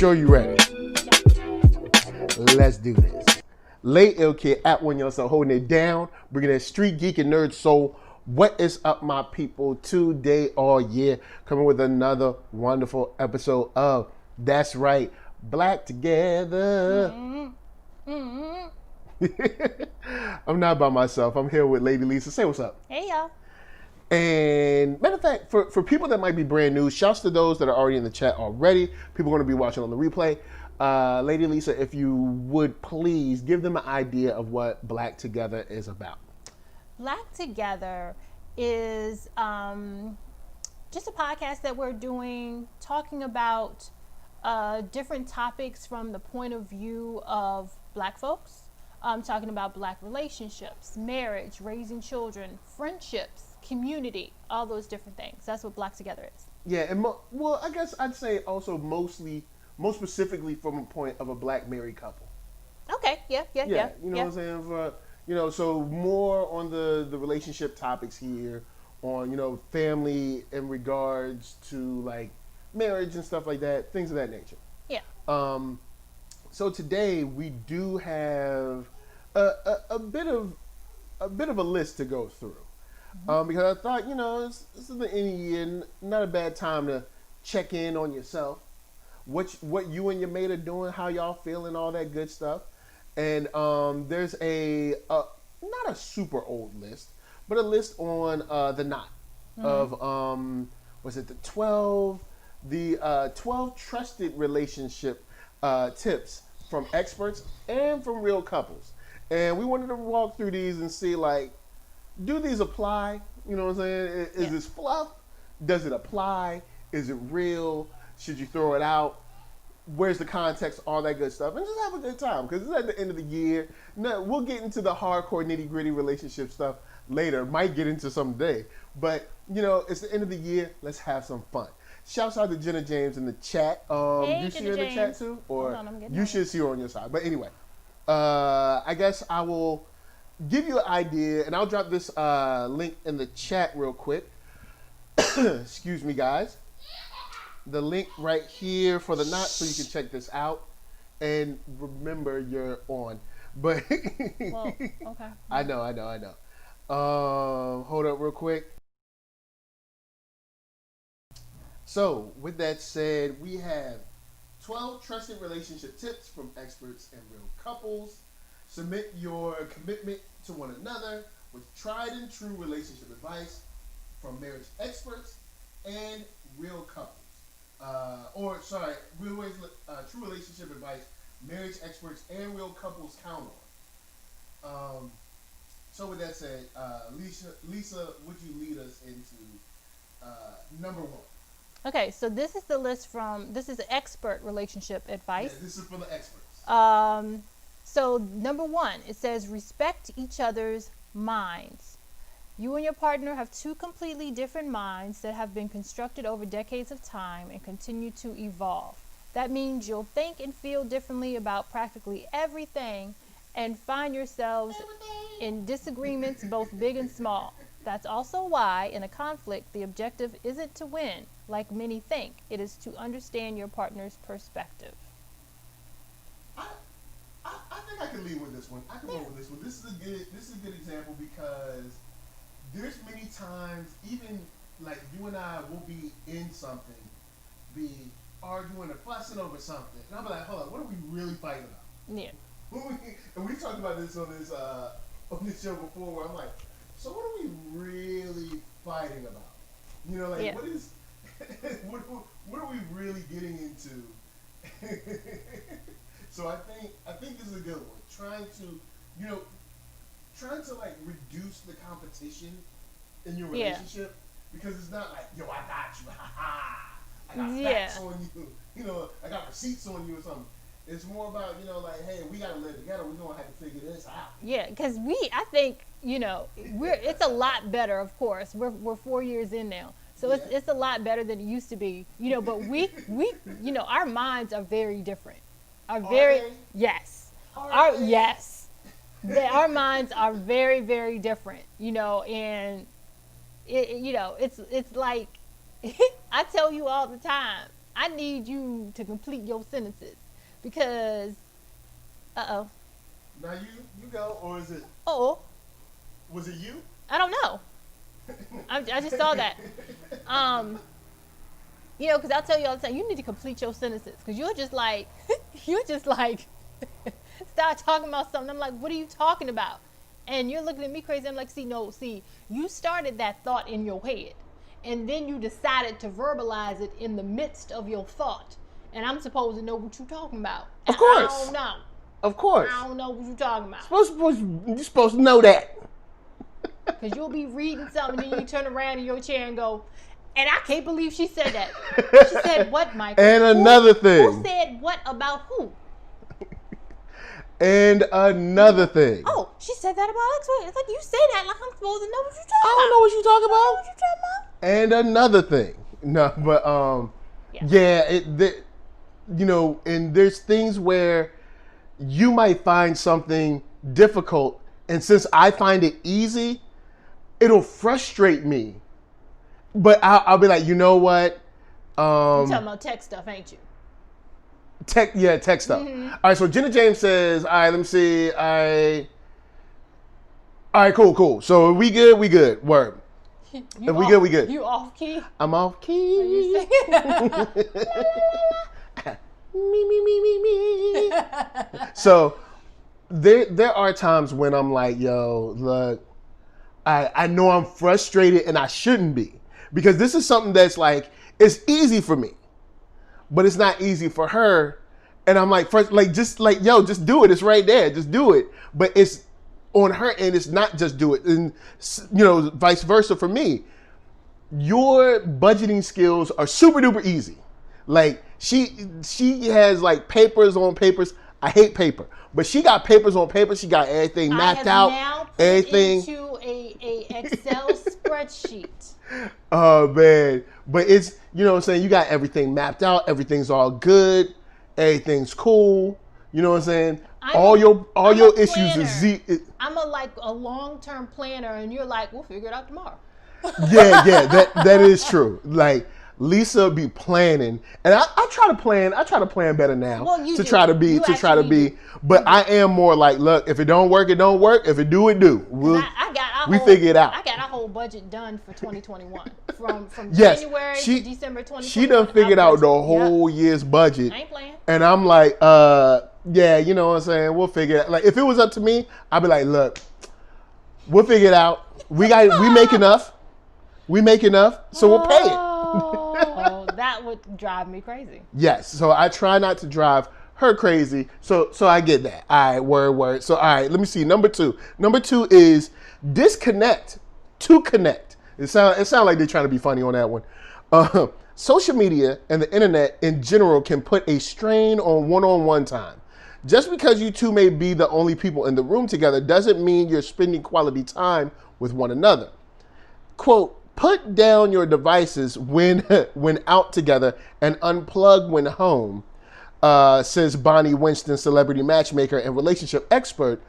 sure you're ready? Let's do this. Late Ill Kid at OneYoungsta holding it down, bringing that StreetGeek and NERDSoul. What is up, my people? Today, all year, coming with another wonderful episode of That's Right, Black Together. I'm not by myself. I'm here with Lady Lisa. Say what's up. Hey, y'all. And matter of fact, for people that might be brand new, shouts to those that are already in the chat already. People are going to be watching on the replay. Lady Lisa, if you would please give them an idea of what Black Together is about. Black Together is just a podcast that we're doing, talking about different topics from the point of view of Black folks. Talking about Black relationships, marriage, raising children, friendships, community, all those different things. That's what Black Together is. Yeah, and well, I guess I'd say also most specifically from a point of a Black married couple. Okay, yeah. You know what I'm saying? So more on the relationship topics here, on, family in regards to like marriage and stuff like that, things of that nature. Yeah. So today we do have a bit of a list to go through. Because I thought, this is the end of the year, not a bad time to check in on yourself, what you and your mate are doing, how y'all feeling, all that good stuff. And there's a not a super old list, but a list on the Knot of was it the 12 trusted relationship tips from experts and from real couples. And we wanted to walk through these and see, like, do these apply? You know what I'm saying? Is this fluff? Does it apply? Is it real? Should you throw it out? Where's the context? All that good stuff. And just have a good time, because it's at the end of the year. No, we'll get into the hardcore nitty-gritty relationship stuff later. Might get into some day. But, it's the end of the year. Let's have some fun. Shouts out to Jenna James in the chat. Hey, you see her in the chat too? Or Hold on, you should see her on your side. But anyway, I guess I will give you an idea, and I'll drop this link in the chat real quick. Excuse me, guys. The link right here for the Knot, so you can check this out. And remember, you're on. But Well, okay. I know. Hold up real quick. So, with that said, we have 12 trusted relationship tips from experts and real couples. Submit your commitment to one another with tried and true relationship advice from marriage experts and real couples. True relationship advice, marriage experts and real couples count on. So with that said, Lisa, would you lead us into number one? Okay, so this is the list this is expert relationship advice. Yeah, this is for the experts. So number one, it says respect each other's minds. You and your partner have two completely different minds that have been constructed over decades of time and continue to evolve. That means you'll think and feel differently about practically everything and find yourselves in disagreements both big and small. That's also why in a conflict, the objective isn't to win, like many think. It is to understand your partner's perspective. I think I can lead with this one. I can roll with this one. This is a good example, because there's many times, even like you and I will be in something, be arguing or fussing over something, and I'll be like, hold on, what are we really fighting about? Yeah. And we talked about this on this show before, where I'm like, so what are we really fighting about? What is what are we really getting into? So I think this is a good one. Trying to like reduce the competition in your relationship, because it's not like, yo, I got you, I got facts on you, I got receipts on you or something. It's more about, like, hey, we gotta live together. We're gonna have to figure this out. Yeah, because I think, it's a lot better. Of course, we're 4 years in now, so it's a lot better than it used to be. But we our minds are very different. Yes. Our minds are very, very different. And it's like I tell you all the time. I need you to complete your sentences because, Now you go, or is it? oh, Was it you? I don't know. I just saw that. Because I tell you all the time, you need to complete your sentences because you're just like, start talking about something. I'm like, what are you talking about? And you're looking at me crazy. I'm like, see, you started that thought in your head. And then you decided to verbalize it in the midst of your thought. And I'm supposed to know what you're talking about. Of course. I don't know. Of course. I don't know what you're talking about. You're supposed to know that. Because you'll be reading something and then you turn around in your chair and go, and I can't believe she said that. She said what, Michael? And another thing. Who said what about who? And another thing. Oh, she said that about X. It's like you say that like I'm supposed to know what you're talking about. I don't know what you're talking about. I don't know what you're talking about. And another thing. No, but and there's things where you might find something difficult, and since I find it easy, it'll frustrate me. But I'll be like, you know what? You're talking about tech stuff, ain't you? Tech stuff. Mm-hmm. All right, so Jenna James says, all right, let me see. All right, cool. So we good? Word. We good. You off key? I'm off key. Are you me. So there are times when I'm like, yo, look, I know I'm frustrated and I shouldn't be. Because this is something that's like, it's easy for me, but it's not easy for her. And I'm like, just do it. It's right there. Just do it. But it's on her end. It's not just do it. And, vice versa for me. Your budgeting skills are super duper easy. Like she has like papers on papers. I hate paper, but she got papers on paper. She got everything mapped out. Now put everything into a Excel spreadsheet. Oh man, but it's what I'm saying. You got everything mapped out. Everything's all good. Everything's cool. You know what I'm saying? All your issues is I'm a long-term planner, and you're like, we'll figure it out tomorrow. Yeah, that is true. Like Lisa be planning, and I try to plan. I try to plan better now. Well, you do. Try to be. But I am more like, look, if it don't work, it don't work. If it do, it do. We figure it out. I got our whole budget done for 2021 from yes, January to December 2021. She done figured out the whole year's budget. I ain't playing. And I'm like, yeah, you know what I'm saying? We'll figure it out. Like if it was up to me, I'd be like, look, we'll figure it out. We make enough. So we'll pay it. Oh, that would drive me crazy. Yes. So I try not to drive her crazy. So I get that. All right, word. So all right, let me see. Number two is disconnect to connect. It sound like they're trying to be funny on that one. Social media and the internet in general can put a strain on one-on-one time. Just because you two may be the only people in the room together doesn't mean you're spending quality time with one another. Quote, put down your devices when out together and unplug when home, says Bonnie Winston, celebrity matchmaker and relationship expert,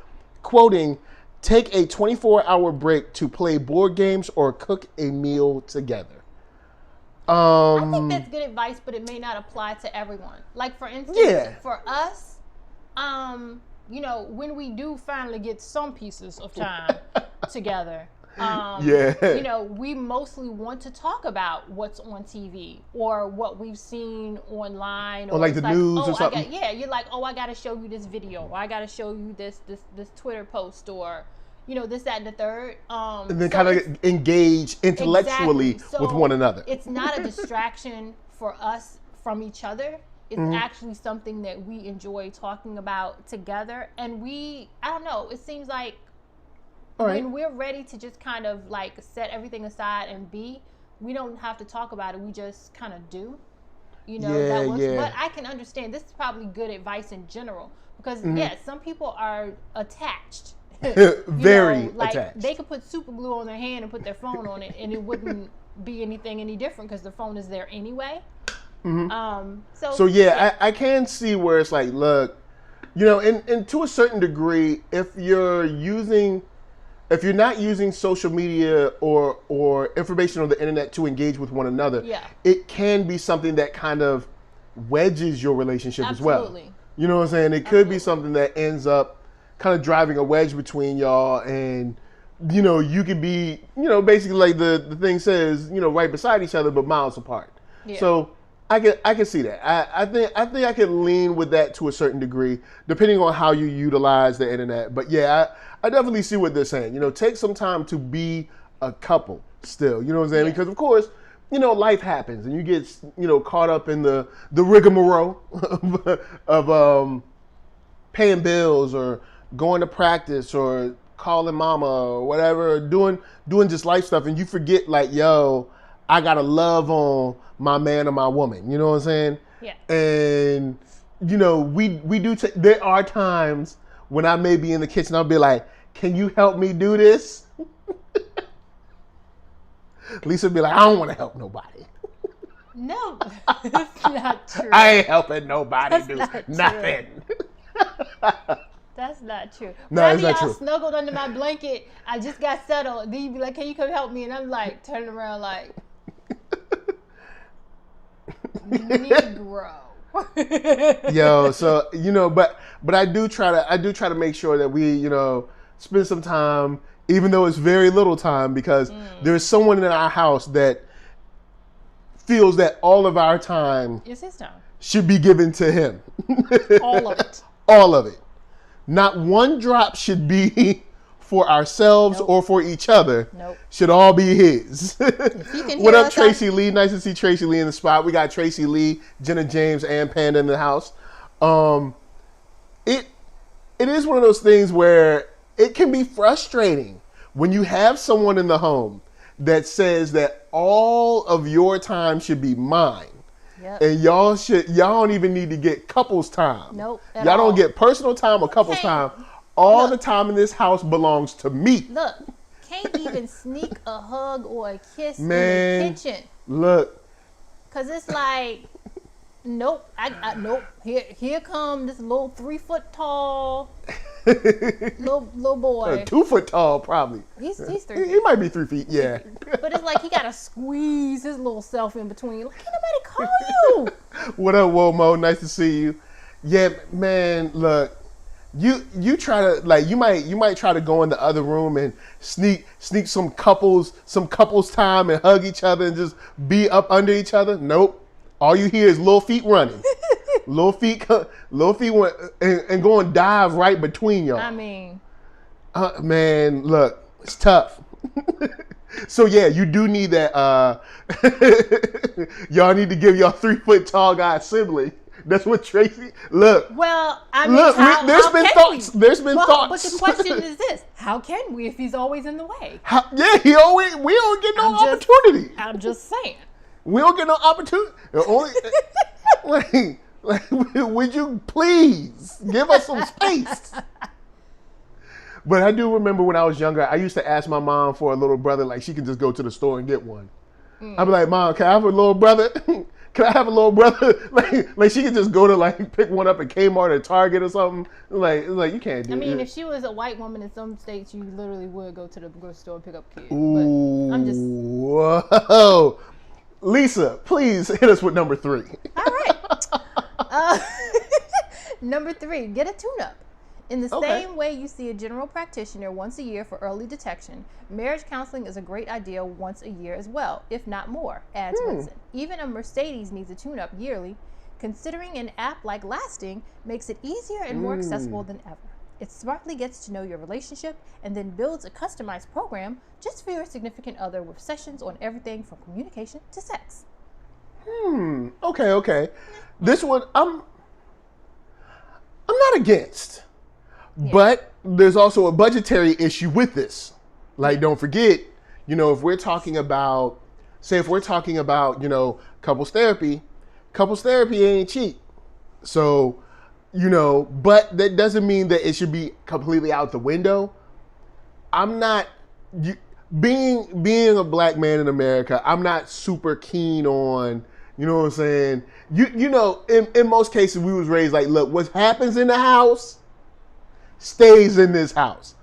quoting, take a 24-hour break to play board games or cook a meal together. I think that's good advice, but it may not apply to everyone. Like for instance, for us, when we do finally get some pieces of time together, we mostly want to talk about what's on TV or what we've seen online, or like the news or something. You're like, oh, I got to show you this video, or I got to show you this Twitter post, or this, that, and the third. And then kind of engage intellectually with one another. It's not a distraction for us from each other. It's actually something that we enjoy talking about together. And I don't know, it seems like when we're ready to just kind of like set everything aside and we don't have to talk about it. We just kind of do. That works. Yeah. But I can understand, this is probably good advice in general. Because, some people are attached. Very attached. They could put super glue on their hand and put their phone on it, and it wouldn't be anything any different because the phone is there anyway. I can see where it's like, look, and to a certain degree, if you're not using social media or information on the internet to engage with one another, it can be something that kind of wedges your relationship as well. Absolutely. You know what I'm saying? It could be something that ends up kind of driving a wedge between y'all, and you could be, basically like the thing says, right beside each other but miles apart. Yeah. So I can see that. I think I can lean with that to a certain degree, depending on how you utilize the internet. But yeah, I definitely see what they're saying. Take some time to be a couple still. You know what I'm saying? Yeah. Because of course, life happens, and you get caught up in the rigmarole of paying bills or going to practice or calling mama or whatever, doing just life stuff, and you forget like, yo, I gotta love on my man or my woman. You know what I'm saying? Yeah. And we do. There are times when I may be in the kitchen, I'll be like, "Can you help me do this?" Lisa would be like, "I don't want to help nobody." No, that's not true. I ain't helping nobody That's do not nothing. That's not true. No, When I it's be not all true. snuggled under my blanket, I just got settled. Then you be like, "Can you come help me?" And I'm like, turning around like, Negro. Yo, so but I do try to make sure that we spend some time, even though it's very little time, because there's someone in our house that feels that all of our time It's his time. should be given to him. All of it. All of it. Not one drop should be for ourselves Nope. or for each other. Nope. Should all be his. If you can What hear up, us Tracy Lee? Nice to see Tracy Lee in the spot. We got Tracy Lee, Jenna James, and Panda in the house. It is one of those things where it can be frustrating when you have someone in the home that says that all of your time should be mine. Yep. And y'all don't even need to get couples time. Nope, Y'all at all. don't get personal time or couples Okay. time. All Look. the time in this house belongs to me. Look, can't even sneak a hug or a kiss Man. in the kitchen. Look, Cause it's like, nope, nope. Here come this little 3 foot tall little boy. 2 foot tall probably. He's 3 He feet. might be 3 feet, yeah. But it's like he gotta squeeze his little self in between. Like, can't nobody call you. What up, Womo? Nice to see you. Yeah, man, look. You try to like you might try to go in the other room and sneak some couples time and hug each other and just be up under each other. Nope. All you hear is little feet running. little feet went and go and dive right between y'all. I mean, Man, look, it's tough. So yeah, you do need that. Y'all need to give y'all 3 foot tall guy sibling. That's what Tracy. Look. well, I mean, Look, how, there's how been can thoughts. we? There's been But thoughts. the question is this: how can we if he's always in the way? Yeah, we don't get no opportunity. I'm just saying. We don't get no opportunity. The only, like, would you please give us some space? But I do remember when I was younger, I used to ask my mom for a little brother, like she could just go to the store and get one. I'd be like, Mom, can I have a little brother? Can I have a little brother? Like she could just go to like pick one up at Kmart or Target or something. Like you can't do it. I mean, if she was a white woman in some states, you literally would go to the grocery store and pick up kids. Ooh, But I'm just whoa. Lisa, please hit us with number 3. all right. Number 3, get a tune-up. In the Okay. same way you see a general practitioner once a year for early detection, marriage counseling is a great idea once a year as well, if not more, adds Winston. Even a Mercedes needs a tune-up yearly. Considering an app like Lasting makes it easier and more accessible than ever. It smartly gets to know your relationship and then builds a customized program just for your significant other with sessions on everything from communication to sex. Okay. This one I'm not against. But there's also a budgetary issue with this. Like, don't forget, if we're talking about, couples therapy ain't cheap. So, but that doesn't mean that it should be completely out the window. I'm not, being a black man in America, I'm not super keen on, you know what I'm saying? In most cases we was raised like, look, what happens in the house stays in this house.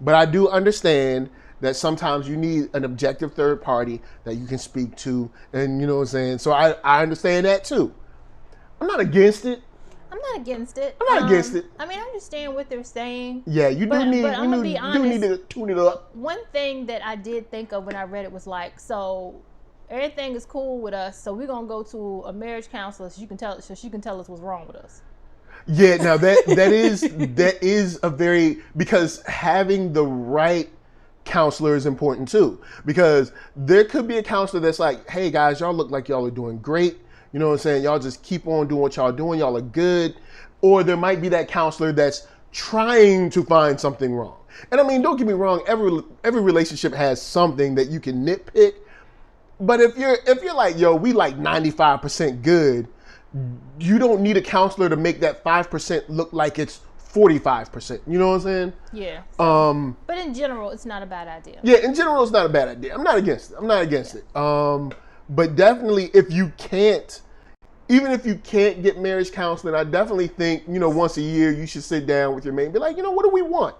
But I do understand that sometimes you need an objective third party that you can speak to, and you know what I'm saying? So I understand that too. I'm not against it. I'm not against it. I'm not against it. I mean, I understand what they're saying. Yeah, you do need to tune it up. One thing that I did think of when I read it was like, so everything is cool with us, so we're gonna go to a marriage counselor so she can tell us what's wrong with us. Yeah, now that is a very, because having the right counselor is important too. Because there could be a counselor that's like, hey guys, y'all look like y'all are doing great. You know what I'm saying? Y'all just keep on doing what y'all doing. Y'all are good. Or there might be that counselor that's trying to find something wrong. And I mean, don't get me wrong. Every relationship has something that you can nitpick. But if you're like, yo, we like 95% good, you don't need a counselor to make that 5% look like it's 45%. You know what I'm saying? Yeah. But in general, it's not a bad idea. Yeah, in general, it's not a bad idea. I'm not against it. But definitely, even if you can't get marriage counseling, I definitely think, once a year you should sit down with your mate and be like, what do we want?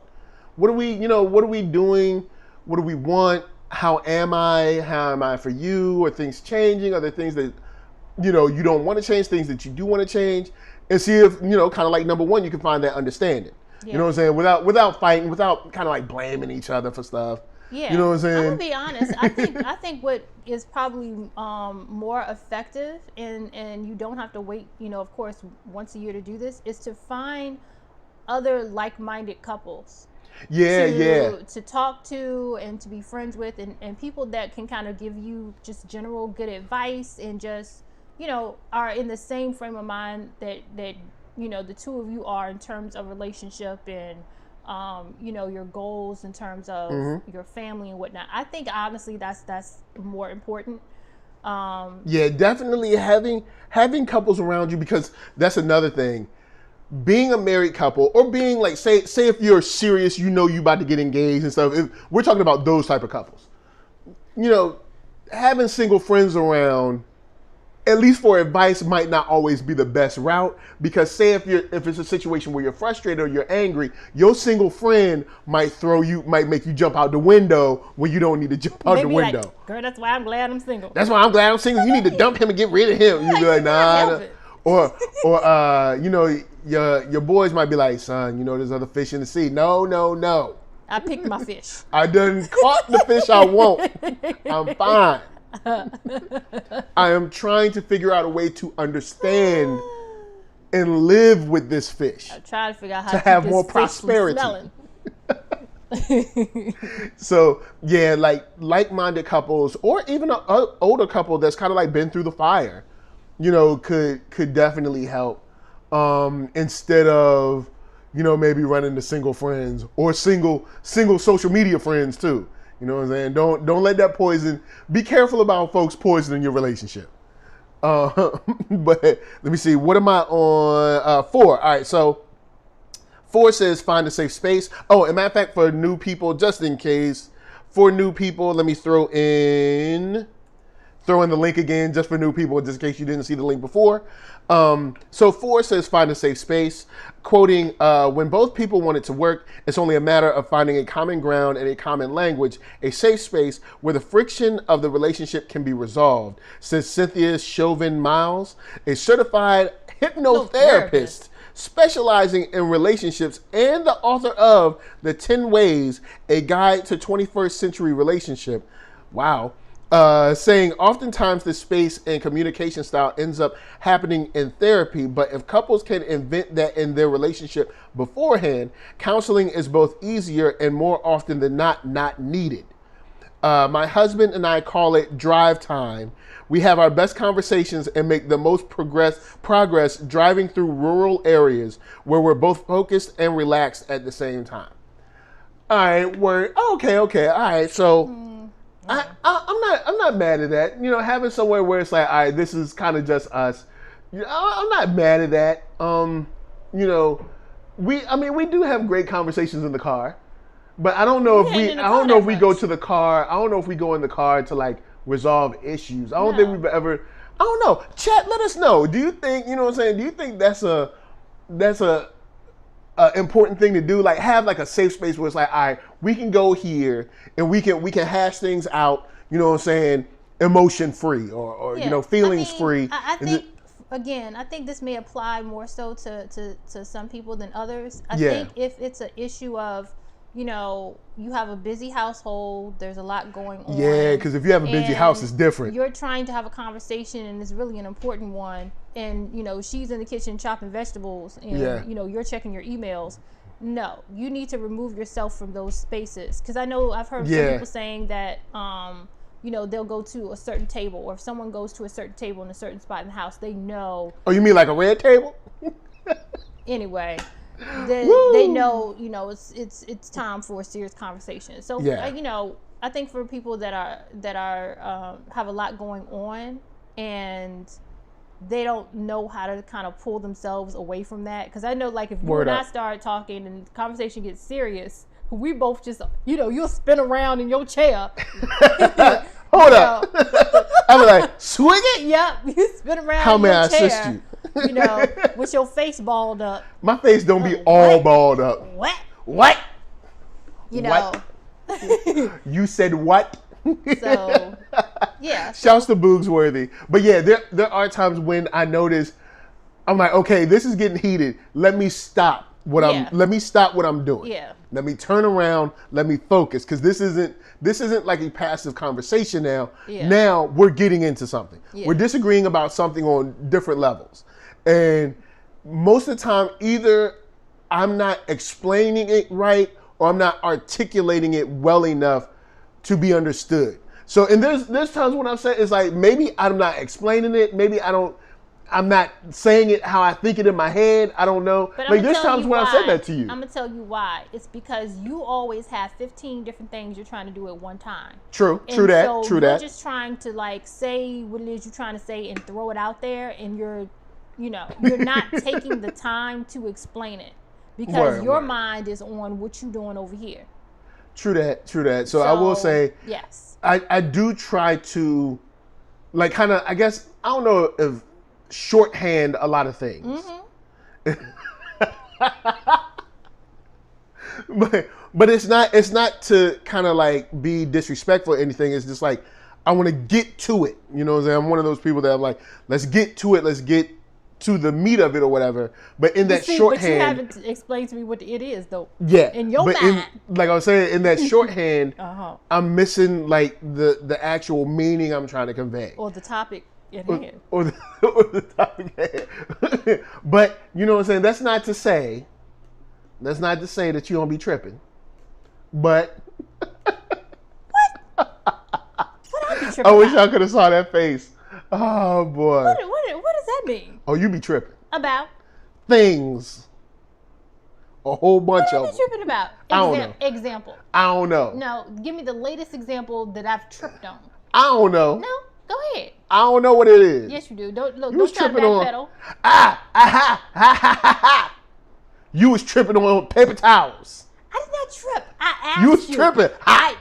What are we doing? What do we want? How am I for you? Are things changing? Are there things that, you don't want to change, things that you do want to change? And see if, kind of like number one, you can find that understanding. Yeah. You know what I'm saying? Without fighting, without kind of like blaming each other for stuff. Yeah. You know what I'm saying? I'm gonna be honest. I think what is probably more effective, and you don't have to wait, of course, once a year to do this, is to find other like-minded couples. To talk to and to be friends with, and people that can kind of give you just general good advice, and just are in the same frame of mind that the two of you are in terms of relationship and your goals in terms of your family and whatnot. I think honestly that's more important. Definitely having couples around you, because that's another thing. Being a married couple, or being like, say if you're serious, you about to get engaged and stuff. If we're talking about those type of couples, having single friends around, at least for advice, might not always be the best route. Because say if it's a situation where you're frustrated or you're angry, your single friend might make you jump out the window when you don't need to jump out the window. Like, girl, that's why I'm glad I'm single. That's why I'm glad I'm single. You need to dump him and get rid of him. You'd be like, nah. Or your boys might be like, son, there's other fish in the sea. No. I picked my fish. I done caught the fish I want. I'm fine. I am trying to figure out a way to understand and live with this fish. I'm trying to figure out how to have more prosperity. So like-minded couples, or even an older couple that's kind of like been through the fire, could definitely help. Instead of, maybe running to single friends or single social media friends too. You know what I'm saying? Don't let that poison. Be careful about folks poisoning your relationship. But let me see. What am I on? 4. All right. So 4 says find a safe space. Oh, and matter of fact, for new people, just in case, for new people, let me throw in the link again, just for new people, just in case you didn't see the link before. So 4 says find a safe space, quoting, when both people want it to work, it's only a matter of finding a common ground and a common language, a safe space where the friction of the relationship can be resolved, says Cynthia Chauvin-Miles, a certified hypnotherapist specializing in relationships and the author of The 10 Ways, A Guide to 21st Century Relationship. Wow. Saying oftentimes the space and communication style ends up happening in therapy, but if couples can invent that in their relationship beforehand, counseling is both easier and more often than not needed. My husband and I call it drive time. We have our best conversations and make the most progress driving through rural areas where we're both focused and relaxed at the same time. All right, word. Okay. All right, so. I'm not mad at that. Having somewhere where it's like, all right, this is kind of just us. I'm not mad at that. We do have great conversations in the car, but I don't know if we go to the car. I don't know if we go in the car to like resolve issues. I don't think we've ever. I don't know. Chat, let us know. Do you think, what I'm saying? Do you think that's a important thing to do? Like have like a safe space where it's like, all right, we can go here and we can hash things out, emotion free or feelings free. I think again, I think this may apply more so to some people than others. I Yeah. think if it's an issue of, you have a busy household, there's a lot going on. Yeah, because if you have a busy house, it's different. You're trying to have a conversation, and it's really an important one. And she's in the kitchen chopping vegetables, and you're checking your emails. No, you need to remove yourself from those spaces. Because I know I've heard some people saying that, they'll go to a certain table, or if someone goes to a certain table in a certain spot in the house, they know. Oh, you mean like a red table? Anyway, they know, it's time for a serious conversation. So, I think for people that are have a lot going on, and they don't know how to kind of pull themselves away from that. Because I know, like, if you and I start talking and the conversation gets serious, we both just, you'll spin around in your chair. Hold up. I'm like, swing it? Yep, you spin around How in may your I chair, assist you? With your face balled up. My face don't be all balled up. What? What? What? You said what? So, yeah. Shouts to Boogsworthy. But yeah, there are times when I notice, I'm like, okay, this is getting heated. Let me stop what I'm doing. Yeah. Let me turn around. Let me focus, because this isn't like a passive conversation now. Yeah. Now we're getting into something. Yeah. We're disagreeing about something on different levels, and most of the time, either I'm not explaining it right, or I'm not articulating it well enough to be understood. So, and there's times when I'm saying, it's like, maybe I'm not explaining it. Maybe I'm not saying it how I think it in my head. I don't know. But like, there's times when I said that to you. I'm going to tell you why. It's because you always have 15 different things you're trying to do at one time. True So that. you're just trying to, like, say what it is you're trying to say and throw it out there, and you're not taking the time to explain it, because your mind is on what you're doing over here. True that. So I will say, yes. I do try to, like, kind of, I guess, I don't know if shorthand a lot of things. But it's not to kind of like be disrespectful or anything. It's just like, I want to get to it. You know what I'm saying? I'm one of those people that I'm like, let's get to it. Let's get to the meat of it or whatever. But in that shorthand, but you haven't explained to me what it is, though. Yeah. In your mind. Like I was saying, in that shorthand, I'm missing like the actual meaning I'm trying to convey. Or the topic at hand. Or the topic at hand. But you know what I'm saying? That's not to say that you don't be tripping. But What I be tripping I wish about? I could have saw that face. Oh boy. What does that mean? Oh, you be tripping. About? Things. A whole bunch What are of you them. tripping about? I don't know. Example. I don't know. No, give me the latest example that I've tripped on. I don't know. No, go ahead. I don't know what it is. Yes, you do. Don't was try to tripping on- backpedal. You was tripping on paper towels. I did not trip. I asked You was tripping. I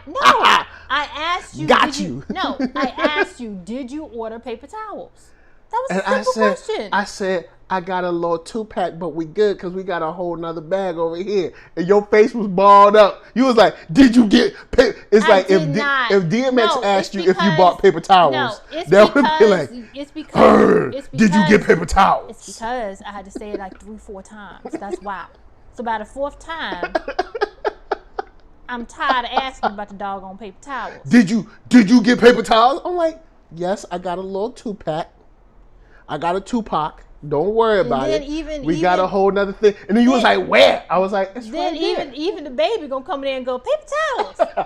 asked you. Got you. No, I asked you, did you order paper towels? That was And a simple question. I said, I got a little 2-pack, but we good because we got a whole nother bag over here. And your face was balled up. You was like, did you get paper? It's I like, did not. if DMX No, asked it's you if you bought paper towels, No, it's that would be like, it's because did you get paper towels? It's because I had to say it like 3-4 times. That's why. So by the 4th time, I'm tired of asking about the doggone paper towels. Did you get paper towels? I'm like, yes, I got a little 2-pack. I got a 2-pack. Don't worry about it. We got a whole nother thing. And then you was like, where? I was like, it's then right there. even the baby gonna come in there and go, paper towels. Like,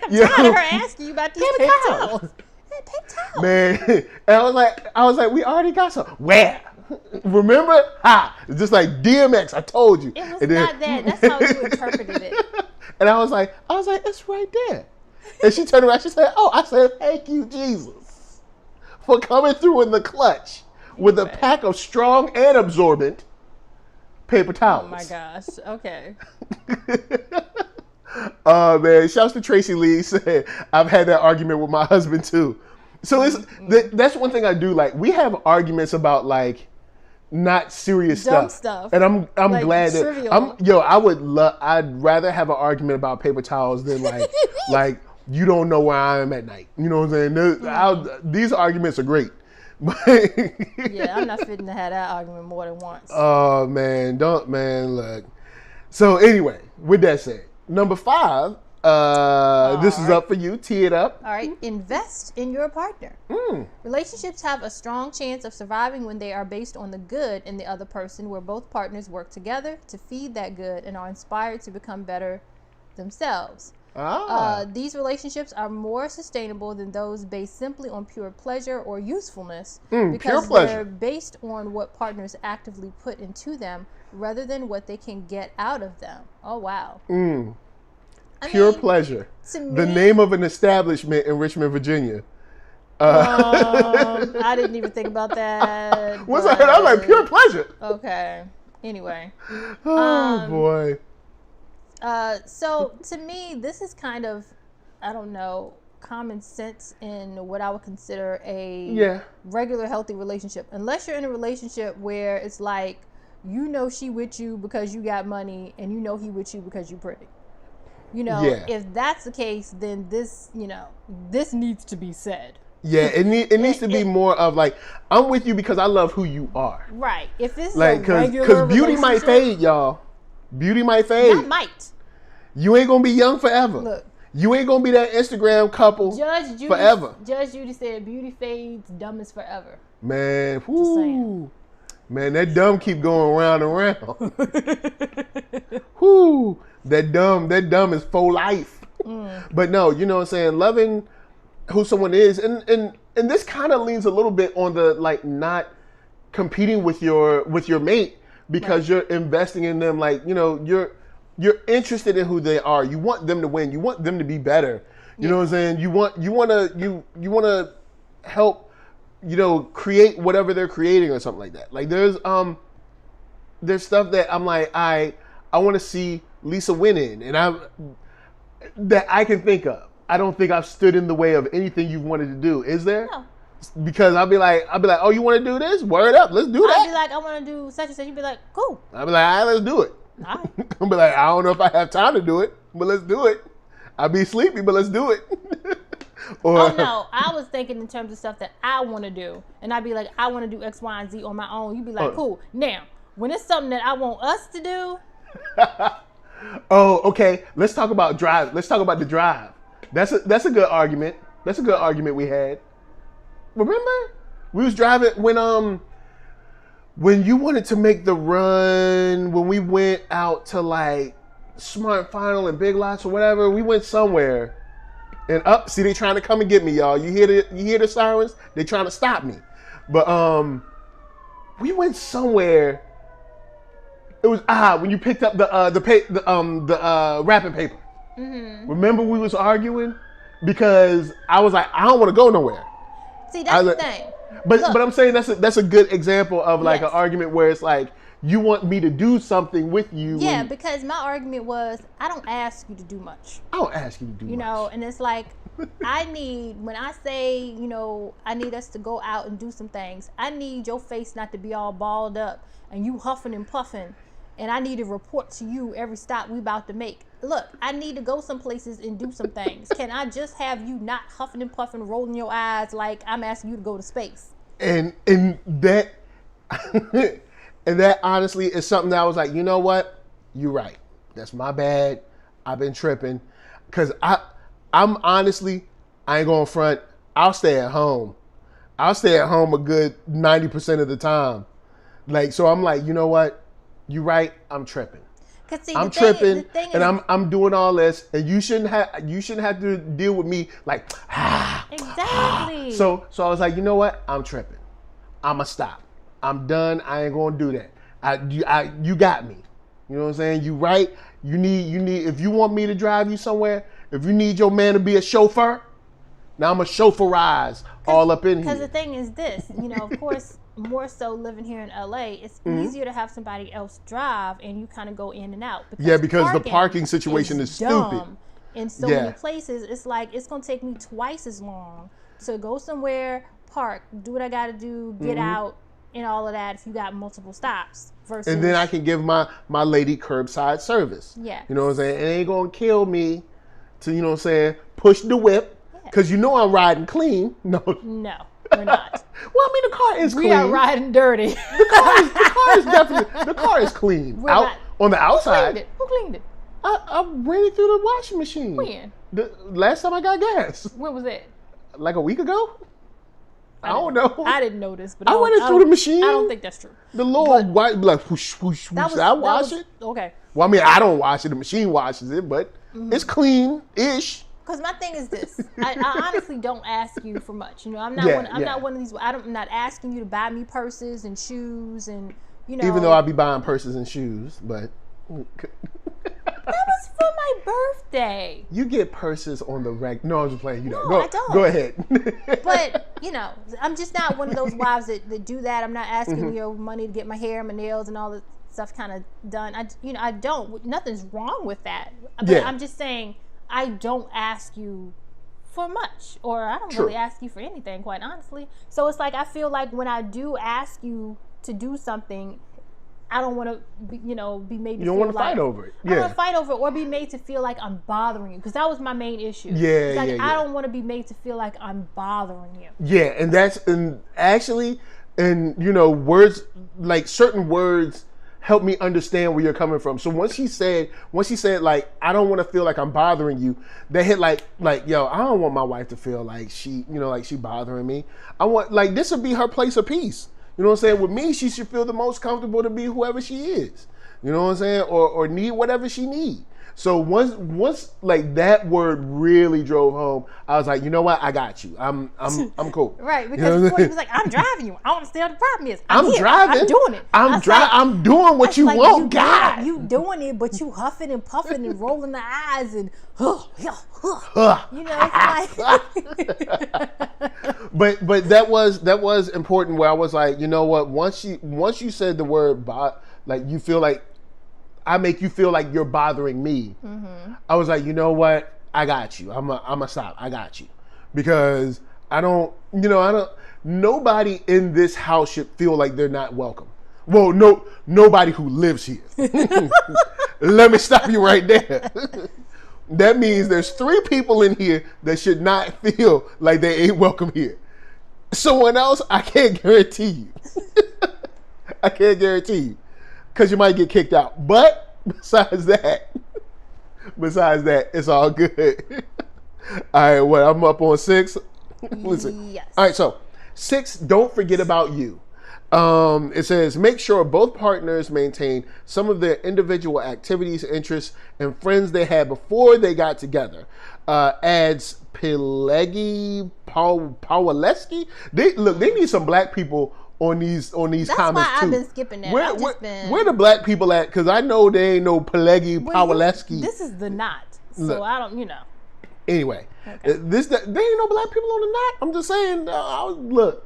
I'm tired of her asking you about these paper towels. Hey, paper towels. Man, and I was like, we already got some. Where? Remember? It's just like DMX. I told you. It was not that. That's how you interpreted it. And I was like, it's right there. And she turned around. She said, oh, I said, thank you, Jesus, for coming through in the clutch with a pack of strong and absorbent paper towels. Oh my gosh. Okay. Man, shouts to Tracy Lee. Said, I've had that argument with my husband too. So that's one thing I do. Like, we have arguments about like not serious Dumb stuff. stuff. And I'm Like, glad that trivial. I'd rather have an argument about paper towels than like you don't know where I am at night. You know what I'm saying? These arguments are great. Yeah, I'm not fitting to have that argument more than once. Oh man, look. So anyway, with that said, number 5, this is right. up for you. Tee it up. All right, invest in your partner. Relationships have a strong chance of surviving when they are based on the good in the other person, where both partners work together to feed that good and are inspired to become better themselves. These relationships are more sustainable than those based simply on pure pleasure or usefulness, because they're based on what partners actively put into them rather than what they can get out of them. Oh, wow. Pure pleasure. The name of an establishment in Richmond, Virginia. I didn't even think about that. Once I heard, I was like, pure pleasure. Okay. Anyway. Oh, boy. So to me, this is kind of, I don't know, common sense in what I would consider a regular healthy relationship. Unless you're in a relationship where it's like, you know she with you because you got money and you know he with you because you pretty. You know, if that's the case, then this, this needs to be said. Yeah, it needs to be more of like, I'm with you because I love who you are. Right. If it's like, a regular because beauty might fade, y'all. Beauty might fade. That might. You ain't gonna be young forever. Look. You ain't gonna be that Instagram couple forever. Judge Judy said, beauty fades, dumb is forever. Man, whoo. Man, that dumb keep going round and round. Whoo. That dumb is for life. But no, you know what I'm saying? Loving who someone is, and this kind of leans a little bit on the like not competing with your mate because you're investing in them. Like, you're interested in who they are. You want them to win. You want them to be better. You know what I'm saying? You want to help, create whatever they're creating or something like that. Like there's stuff that I'm like, I want to see Lisa win in, and that I can think of. I don't think I've stood in the way of anything you've wanted to do. Is there? No. Because I'll be like, oh, you want to do this? Word up, let's do that. I'll be like, I want to do such and such. You'd be like, cool. I'll be like, all right, let's do it. All right. I'll be like, I don't know if I have time to do it, but let's do it. I'll be sleepy, but let's do it. Oh no, I was thinking in terms of stuff that I want to do, and I'd be like, I want to do X, Y, and Z on my own. You'd be like, cool. Now, when it's something that I want us to do. Oh, okay. Let's talk about drive. Let's talk about the drive. That's a good argument. That's a good argument we had. Remember, we was driving when you wanted to make the run, when we went out to like Smart Final and Big Lots or whatever. We went somewhere, and see, they trying to come and get me, y'all. You hear the sirens? They trying to stop me. But we went somewhere. It was when you picked up the wrapping paper. Mm-hmm. Remember we was arguing because I was like, I don't want to go nowhere. See, that's the thing. But I'm saying that's a good example of like an argument where it's like you want me to do something with you. Yeah, because my argument was I don't ask you to do much. I don't ask you to do much. And it's like when I say, I need us to go out and do some things, I need your face not to be all balled up and you huffing and puffing. And I need to report to you every stop we about to make. Look, I need to go some places and do some things. Can I just have you not huffing and puffing, rolling your eyes like I'm asking you to go to space? And that honestly is something that I was like, you know what? You're right. That's my bad. I've been tripping. Because I'm honestly, I ain't going front. I'll stay at home. I'll stay at home a good 90% of the time. Like, so I'm like, you know what? You're right. I'm tripping. See, I'm tripping, and I'm doing all this, and you shouldn't have to deal with me like exactly. So I was like, you know what? I'm tripping. I'ma stop. I'm done. I ain't gonna do that. You got me. You know what I'm saying? You right. You need. If you want me to drive you somewhere, if you need your man to be a chauffeur, now I'm a chauffeurize all up in here. Because the thing is this, of course. More so living here in LA, it's easier to have somebody else drive and you kind of go in and out. Because the parking situation is stupid. In so many places, it's like it's going to take me twice as long to go somewhere, park, do what I got to do, get out, and all of that if you got multiple stops. And then I can give my lady curbside service. Yeah. You know what I'm saying? It ain't going to kill me to, push the whip because I'm riding clean. No. We're not. Well, I mean, the car is clean. We are riding dirty. The car is definitely, the car is clean. On the outside. Who cleaned it? I ran it through the washing machine. When? The last time I got gas. When was that? Like a week ago? I don't know. I didn't notice, but I ran it through the machine. I don't think that's true. The little white, like, whoosh, whoosh, whoosh. I wash it. Okay. Well, I mean, I don't wash it. The machine washes it, but it's clean-ish. Because my thing is this. I honestly don't ask you for much. You know, I'm not not one of these. I'm not asking you to buy me purses and shoes and, you know. Even though I be buying purses and shoes, but. That was for my birthday. You get purses on the reg. No, I'm just playing. You know, I don't. Go ahead. But, you know, I'm just not one of those wives that do that. I'm not asking your money to get my hair, my nails, and all the stuff kind of done. I don't. Nothing's wrong with that. But I'm just saying, I don't ask you for much, or I don't really ask you for anything, quite honestly. So it's like I feel like when I do ask you to do something, I don't want to, be made to feel like... You don't want to fight over it. Yeah. I don't want to fight over it or be made to feel like I'm bothering you, because that was my main issue. I don't want to be made to feel like I'm bothering you. Yeah, and actually, words, like certain words help me understand where you're coming from. So once she said like, I don't want to feel like I'm bothering you, that hit like, yo, I don't want my wife to feel like she, like she bothering me. I want, like, this would be her place of peace. You know what I'm saying? With me, she should feel the most comfortable to be whoever she is. You know what I'm saying? Or need whatever she need. So once like that word really drove home, I was like, you know what? I got you. I'm cool. Right, because before he was like, I'm driving you. I don't understand what the problem is. I'm driving. I'm doing it. I'm doing what you want, God. You doing it, but you huffing and puffing and rolling the eyes and it's like. But that was important. Where I was like, you know what? Once you said the word, like you feel like. I make you feel like you're bothering me. I was like, you know what? I got you. I'm a stop. I got you. Because nobody in this house should feel like they're not welcome. Well, nobody who lives here. Let me stop you right there. That means there's 3 people in here that should not feel like they ain't welcome here. Someone else, I can't guarantee you. I can't guarantee you. Because you might get kicked out. But besides that, it's all good. All right, I'm up on 6. Listen. Yes. All right, so 6, don't forget about you. It says, make sure both partners maintain some of their individual activities, interests, and friends they had before they got together. Adds Pelegi Pawaleski. They need some black people on these comments too. That's why I've been skipping that. Where the black people at? Because I know they ain't no Pelegi Pawaleski. This is the knot, so I don't, Anyway, there ain't no black people on the knot. I'm just saying. Look,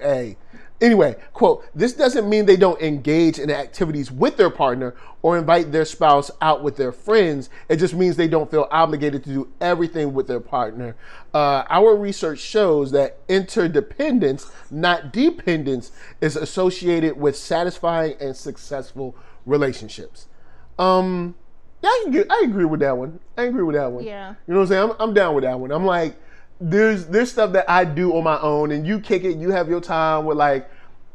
hey. Anyway, quote, this doesn't mean they don't engage in activities with their partner or invite their spouse out with their friends. It just means they don't feel obligated to do everything with their partner. Our research shows that interdependence, not dependence, is associated with satisfying and successful relationships. I agree with that one. Yeah. You know what I'm saying? I'm down with that one. I'm like, there's stuff that I do on my own, and you kick it. You have your time with like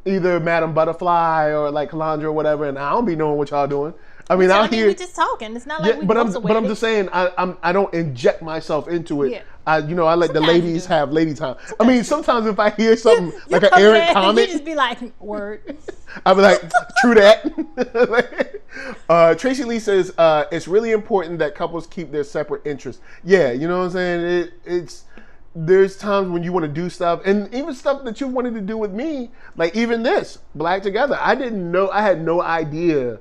either Madam Butterfly or like Calandra or whatever, and I don't be knowing what y'all doing. I mean, we're just talking. It's not like we. But I'm just saying, I don't inject myself into it. Yeah. I let the ladies have lady time. I mean, sometimes if I hear something like an errant comment, you just be like, word. I'll be like, true that. Tracy Lee says, it's really important that couples keep their separate interests. Yeah, you know what I'm saying? There's times when you want to do stuff, and even stuff that you wanted to do with me, like even this, BlackTogether. I had no idea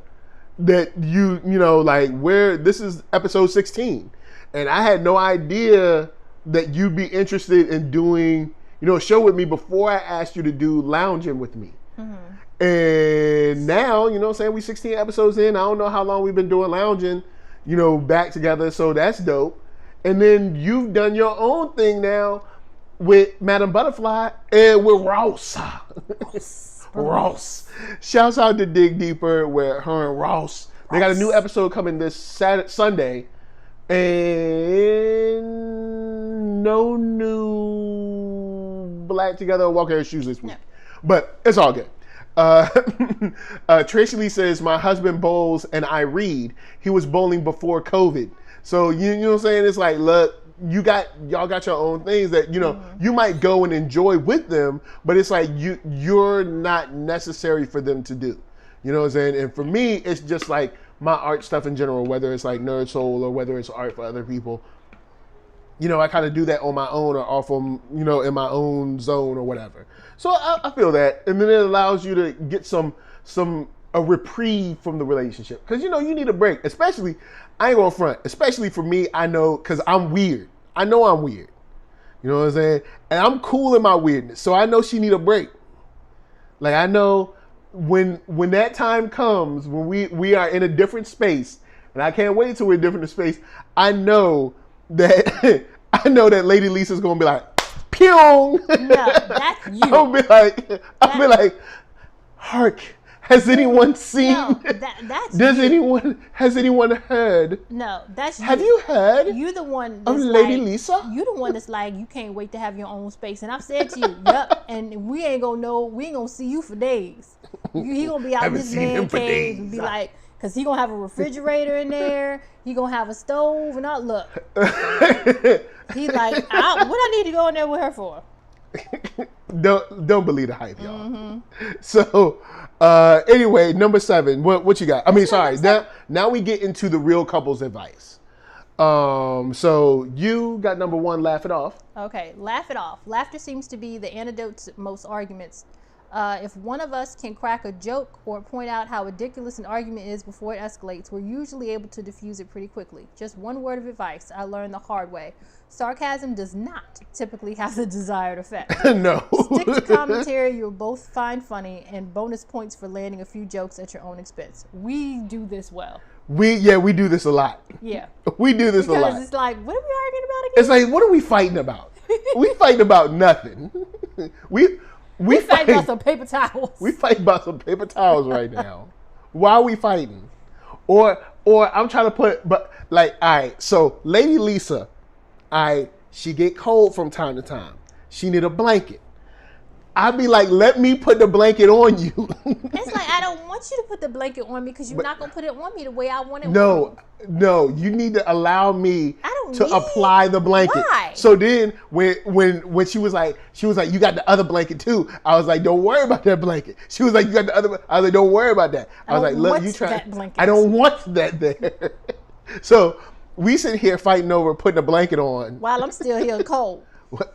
that this is episode 16. And I had no idea that you'd be interested in doing, a show with me before I asked you to do lounging with me. Mm-hmm. And now, we 16 episodes in. I don't know how long we've been doing lounging, back together. So that's dope. And then you've done your own thing now with Madam Butterfly and with Ross. Ross. Shouts out to Dig Deeper with her and Ross. They got a new episode coming this Sunday. And no new black together or walking her shoes this week. Yeah. But it's all good. Tracy Lee says, my husband bowls and I read. He was bowling before COVID. So, you know what I'm saying? It's like, look, y'all got your own things that, you might go and enjoy with them, but it's like you're not necessary for them to do. You know what I'm saying? And for me, it's just like my art stuff in general, whether it's like NERDSoul or whether it's art for other people. I kind of do that on my own or off on, in my own zone or whatever. So I feel that. And then it allows you to get a reprieve from the relationship. Because, you need a break. Especially, I ain't gonna front. Especially for me, I know, because I'm weird. I know I'm weird. You know what I'm saying? And I'm cool in my weirdness. So I know she need a break. Like, I know when that time comes, when we are in a different space, and I can't wait till we're in a different space, I know that Lady Lisa's gonna be like, pew. No, that's you. I'll be like, hark. Has anyone seen? No, that's Has anyone heard? No, that's you. Have you heard? You the one of that's Lady like, Lisa? You the one that's like, you can't wait to have your own space. And I've said to you, yep. And we ain't gonna see you for days. He gonna be out in this man cave and be like, cause he gonna have a refrigerator in there. He gonna have a stove and all. Look, he like, what I need to go in there with her for? Don't believe the hype, y'all. Mm-hmm. So anyway, number 7. What you got? I mean, sorry. Now we get into the real couples advice. So you got number 1, laugh it off. Okay, laugh it off. Laughter seems to be the antidote to most arguments. If one of us can crack a joke or point out how ridiculous an argument is before it escalates, we're usually able to diffuse it pretty quickly. Just one word of advice I learned the hard way. Sarcasm does not typically have the desired effect. No. Stick to commentary you'll both find funny, and bonus points for landing a few jokes at your own expense. We do this well. We do this a lot. Yeah. We do this a lot. Because it's like, what are we arguing about again? It's like, what are we fighting about? We fighting about nothing. We fight about some paper towels. We fight about some paper towels right now. Why are we fighting? Or I'm trying to put, but like, all right, so Lady Lisa, she get cold from time to time. She need a blanket. I'd be like, let me put the blanket on you. It's like, I don't want you to put the blanket on me because you're not going to put it on me the way I want it on. No, you need to allow me to apply the blanket. Why? So then when she was like, you got the other blanket too. I was like, don't worry about that blanket. She was like, you got the other. I was like, don't worry about that. I was like, look, you try. I don't want that there. So we sit here fighting over putting a blanket on while I'm still here cold.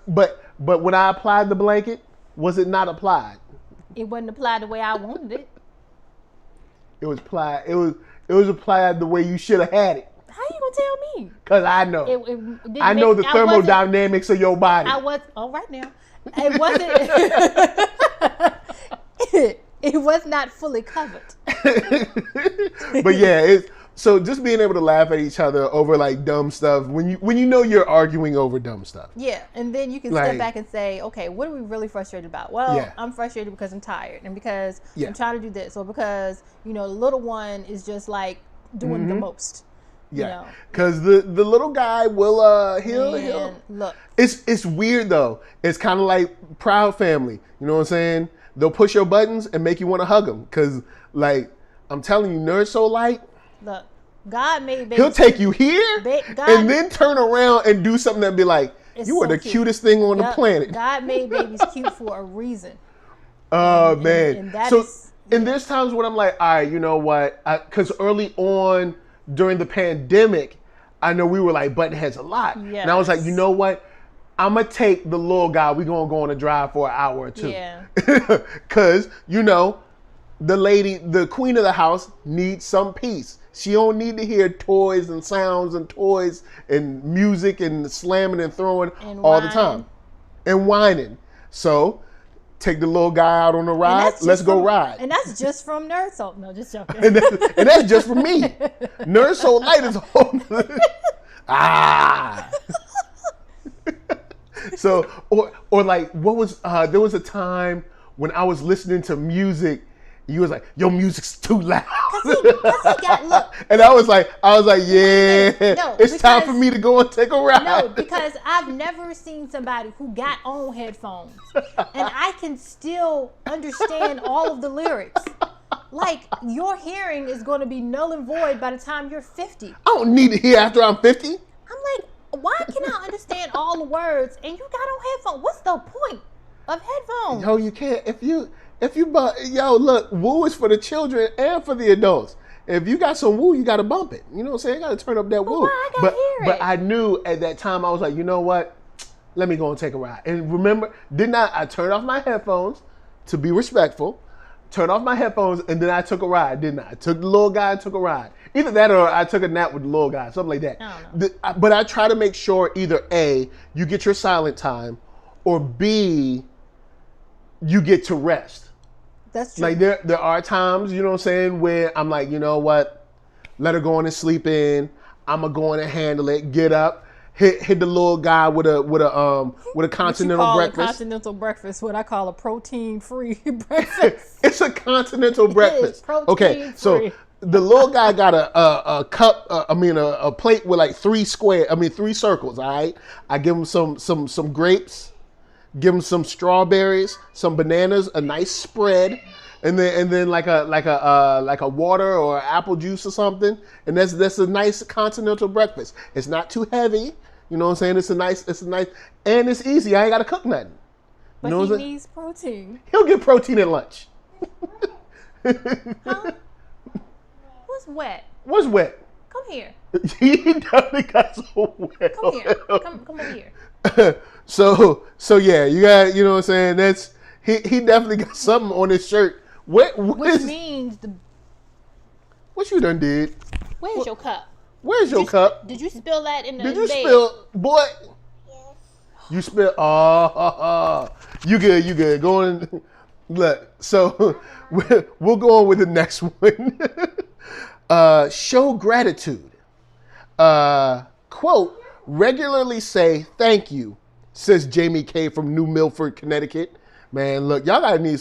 But when I applied the blanket, was it not applied? It wasn't applied the way I wanted it. It was applied. It was applied the way you should have had it. How you gonna tell me? Cause I know. I know the thermodynamics of your body. Right now. It wasn't. It was not fully covered. But yeah, so just being able to laugh at each other over like dumb stuff when you know you're arguing over dumb stuff. Yeah, and then you can step back and say, okay, what are we really frustrated about? Well, I'm frustrated because I'm tired, and because I'm trying to do this, or because the little one is just like doing the most. Yeah, because the little guy will he'll look. It's weird though. It's kind of like Proud Family. You know what I'm saying? They'll push your buttons and make you want to hug them. Because like I'm telling you, NERDSoulite. Look, God made babies. He'll take you here and then turn around and do something that be like, you are the cutest thing on the planet. God made babies cute for a reason. Oh, man. And there's times when I'm like, all right, you know what? Because early on during the pandemic, I know we were like button heads a lot. Yes. And I was like, you know what? I'm going to take the little guy. We're going to go on a drive for an hour or two. Yeah. Because, the queen of the house needs some peace. She don't need to hear toys and sounds and toys and music and slamming and throwing and all the time. And whining. So, take the little guy out on a ride. Let's go ride. And that's just from NERDSoul. No, just joking. and that's just for me. NERDSoulite is a whole So, or like, what was, there was a time when I was listening to music You was like, your music's too loud. Cause he got look. And I was like, yeah, No, it's time for me to go and take a ride. No, because I've never seen somebody who got on headphones and I can still understand all of the lyrics. Like, your hearing is going to be null and void by the time you're 50. I don't need to hear after I'm 50. I'm like, why can I understand all the words and you got on headphones? What's the point of headphones? Yo, you can't. Look, woo is for the children and for the adults. If you got some woo, you got to bump it. You know what I'm saying? You got to turn up that woo. Why I gotta hear it? But I knew at that time, I was like, you know what? Let me go and take a ride. And remember, I turned off my headphones to be respectful. Turned off my headphones, and then I took a ride, didn't I? I took the little guy and took a ride. Either that or I took a nap with the little guy, something like that. I don't know. But I try to make sure either A, you get your silent time, or B, you get to rest. That's true. Like there are times, you know what I'm saying, where I'm like, you know what? Let her go on and sleep in. I'm gonna go on and handle it. Get up. Hit the little guy with a continental breakfast. A continental breakfast, what I call a protein-free breakfast. It's a continental breakfast. Protein-free. So the little guy got a cup. A plate with like three circles. All right. I give him some grapes, give him some strawberries, some bananas, a nice spread. And then like a water or apple juice or something, and that's a nice continental breakfast. It's not too heavy, you know what I'm saying? It's a nice, and it's easy. I ain't got to cook nothing. But you know he needs protein. He'll get protein at lunch. Huh? What's wet? What's wet? Come here. He definitely got some wet. Come here. Come over here. So yeah, you got, you know what I'm saying? That's he definitely got something on his shirt. Which means what you done did? Where's your cup? Where's your cup? Did you spill that in the bed? Did you spill, boy? Yes. You spill. Oh, you good. Go on. Look, so we'll go on with the next one. Show gratitude. Quote, regularly say thank you, says Jamie K from New Milford, Connecticut. Man, look, y'all need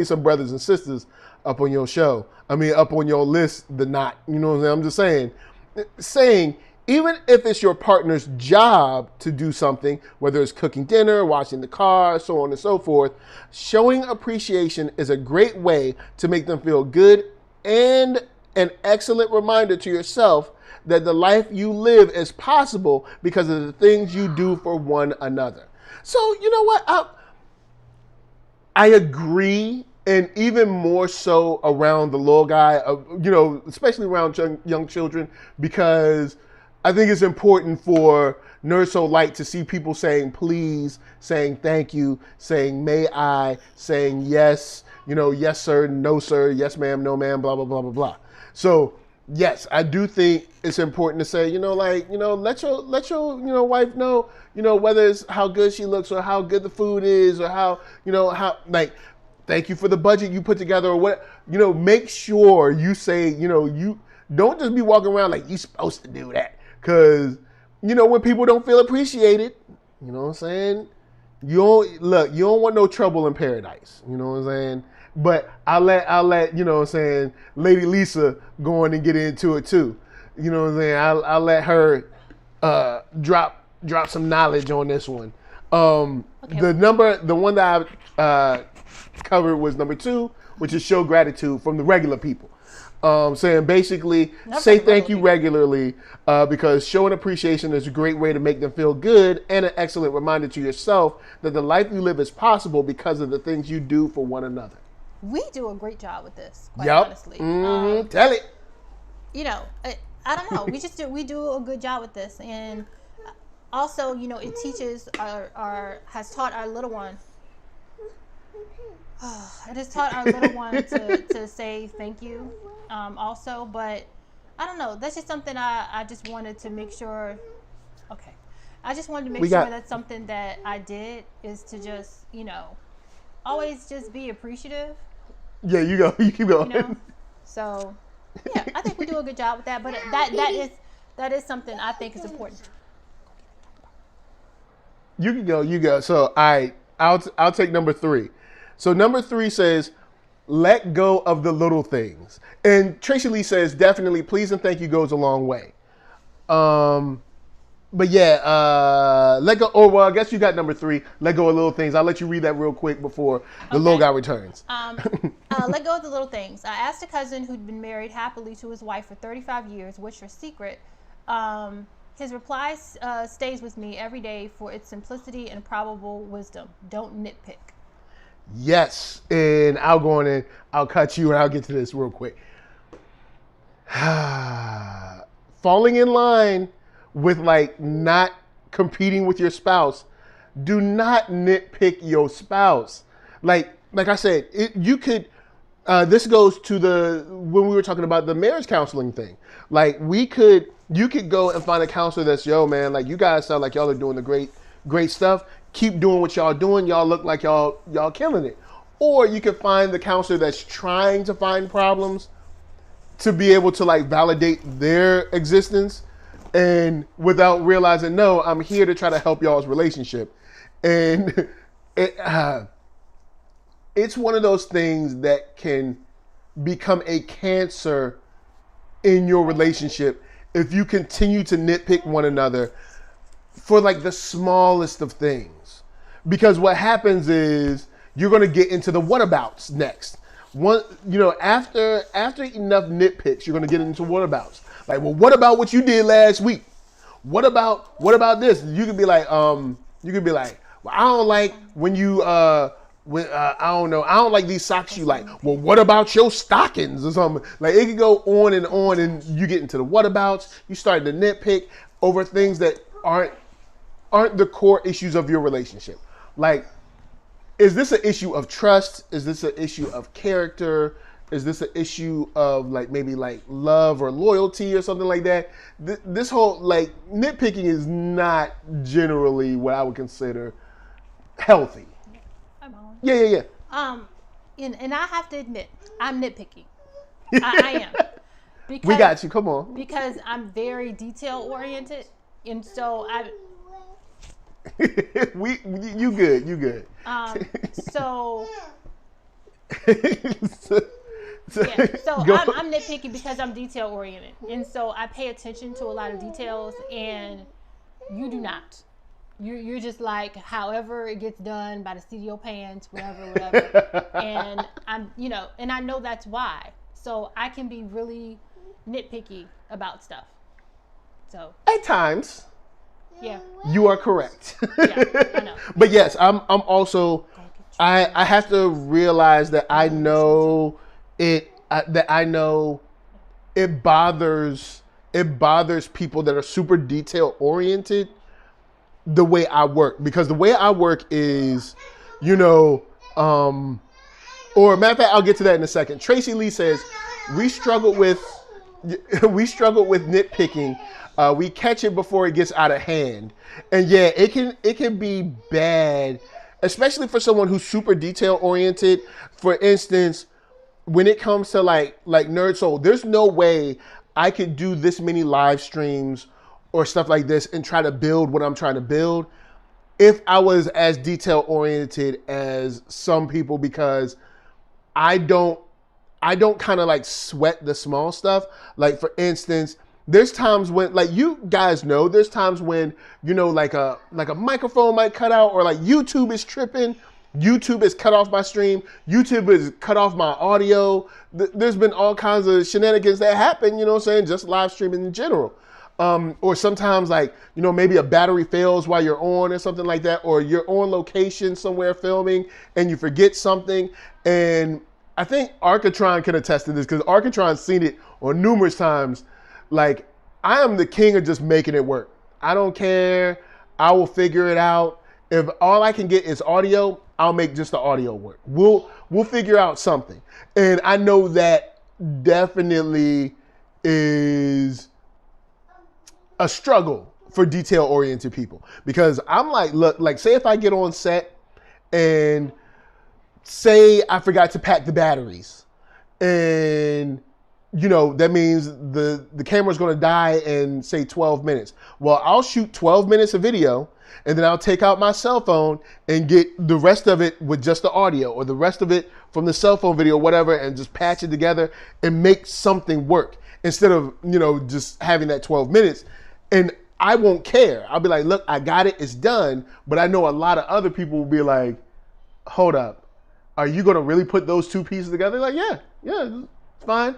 some brothers and sisters up on your show. I mean, up on your list, you know what I'm saying? I'm just saying, even if it's your partner's job to do something, whether it's cooking dinner, washing the car, so on and so forth, showing appreciation is a great way to make them feel good and an excellent reminder to yourself that the life you live is possible because of the things you do for one another. So, you know what? I agree, and even more so around the little guy, especially around young children, because I think it's important for NERDSoulite to see people saying please, saying thank you, saying may I, saying yes, yes sir, no sir, yes ma'am, no ma'am, blah, blah, blah, blah, blah. So yes, I do think it's important to say, let your wife know, whether it's how good she looks or how good the food is or how thank you for the budget you put together or what, make sure you say, you don't just be walking around like you supposed to do that. Cause when people don't feel appreciated, you know what I'm saying? You don't want no trouble in paradise. You know what I'm saying? But I'll let, you know what I'm saying, Lady Lisa go on and get into it too. You know what I'm saying? I'll let her drop some knowledge on this one. Okay. The one that I covered was number 2, which is show gratitude from the regular people. Saying basically say thank you regularly because showing appreciation is a great way to make them feel good and an excellent reminder to yourself that the life you live is possible because of the things you do for one another. We do a great job with this, quite honestly. Mm-hmm. Tell it. I don't know. We do a good job with this, and also, it teaches has taught our little one. It has taught our little one to say thank you. Also, but I don't know. That's just something I just wanted to make sure. Okay, I just wanted to make sure that's something that I did is to just always just be appreciative. Yeah, you go. You keep going. So, yeah, I think we do a good job with that. But that is something I think is important. You can go. You go. So, I'll take number 3. So number 3 says, let go of the little things. And Tracy Lee says, definitely, please and thank you goes a long way. But yeah, let go. Oh, well, I guess you got number 3. Let go of little things. I'll let you read that real quick before the little guy returns. Let go of the little things. I asked a cousin who'd been married happily to his wife for 35 years, which her secret. His reply stays with me every day for its simplicity and probable wisdom. Don't nitpick. Yes, and I'll go on and I'll cut you and I'll get to this real quick. Falling in line with like not competing with your spouse. Do not nitpick your spouse. Like I said, you could. This goes to when we were talking about the marriage counseling thing. Like you could go and find a counselor that's, yo man, like you guys sound like y'all are doing the great stuff. Keep doing what y'all doing. Y'all look like y'all killing it. Or you could find the counselor that's trying to find problems to be able to like validate their existence, and without realizing, no, I'm here to try to help y'all's relationship. And it's one of those things that can become a cancer in your relationship if you continue to nitpick one another for like the smallest of things. Because what happens is you're going to get into the whatabouts next. After enough nitpicks, you're going to get into whatabouts. Like, well, what about what you did last week? What about this? You could be like, well, I don't like when you I don't like these socks you like. Well, what about your stockings or something? Like it could go on, and you get into the whatabouts. You start to nitpick over things that aren't the core issues of your relationship. Like, is this an issue of trust? Is this an issue of character? Is this an issue of like maybe like love or loyalty or something like that? This whole like nitpicking is not generally what I would consider healthy. I'm on. Yeah. And I have to admit, I'm nitpicky. I am. Because, we got you. Come on. Because I'm very detail oriented, and so you good. So So I'm nitpicky because I'm detail oriented, and so I pay attention to a lot of details, and you do not. You're just like, however it gets done by the seat of your pants, whatever. And and I know that's why. So I can be really nitpicky about stuff. So at times, yeah, you are correct. Yeah, I know. But yes, I'm also. I have to realize that I know it bothers people that are super detail oriented the way I work, because the way I work is, or matter of fact, I'll get to that in a second. Tracy Lee says we struggle with nitpicking. We catch it before it gets out of hand, and yeah, it can be bad, especially for someone who's super detail oriented. For instance, when it comes to like NERDSoul, there's no way I could do this many live streams or stuff like this and try to build what I'm trying to build if I was as detail oriented as some people, because I don't kind of like sweat the small stuff. Like for instance, there's times when, like you guys know, there's times when, like a microphone might cut out, or like YouTube is tripping. YouTube is cut off my stream. YouTube is cut off my audio. There's been all kinds of shenanigans that happen, just live streaming in general. Or sometimes like, maybe a battery fails while you're on or something like that, or you're on location somewhere filming and you forget something. And I think Arcatron can attest to this, because Arcatron's seen it on numerous times. Like, I am the king of just making it work. I don't care. I will figure it out. If all I can get is audio, I'll make just the audio work. We'll figure out something. And I know that definitely is a struggle for detail-oriented people, because I'm like, look, like say if I get on set and say I forgot to pack the batteries, and that means the camera's going to die in say 12 minutes. Well, I'll shoot 12 minutes of video, And then I'll take out my cell phone and get the rest of it with just the audio, or the rest of it from the cell phone video, whatever, and just patch it together and make something work instead of, just having that 12 minutes. And I won't care. I'll be like, look, I got it. It's done. But I know a lot of other people will be like, hold up. Are you going to really put those two pieces together? Like, yeah, it's fine.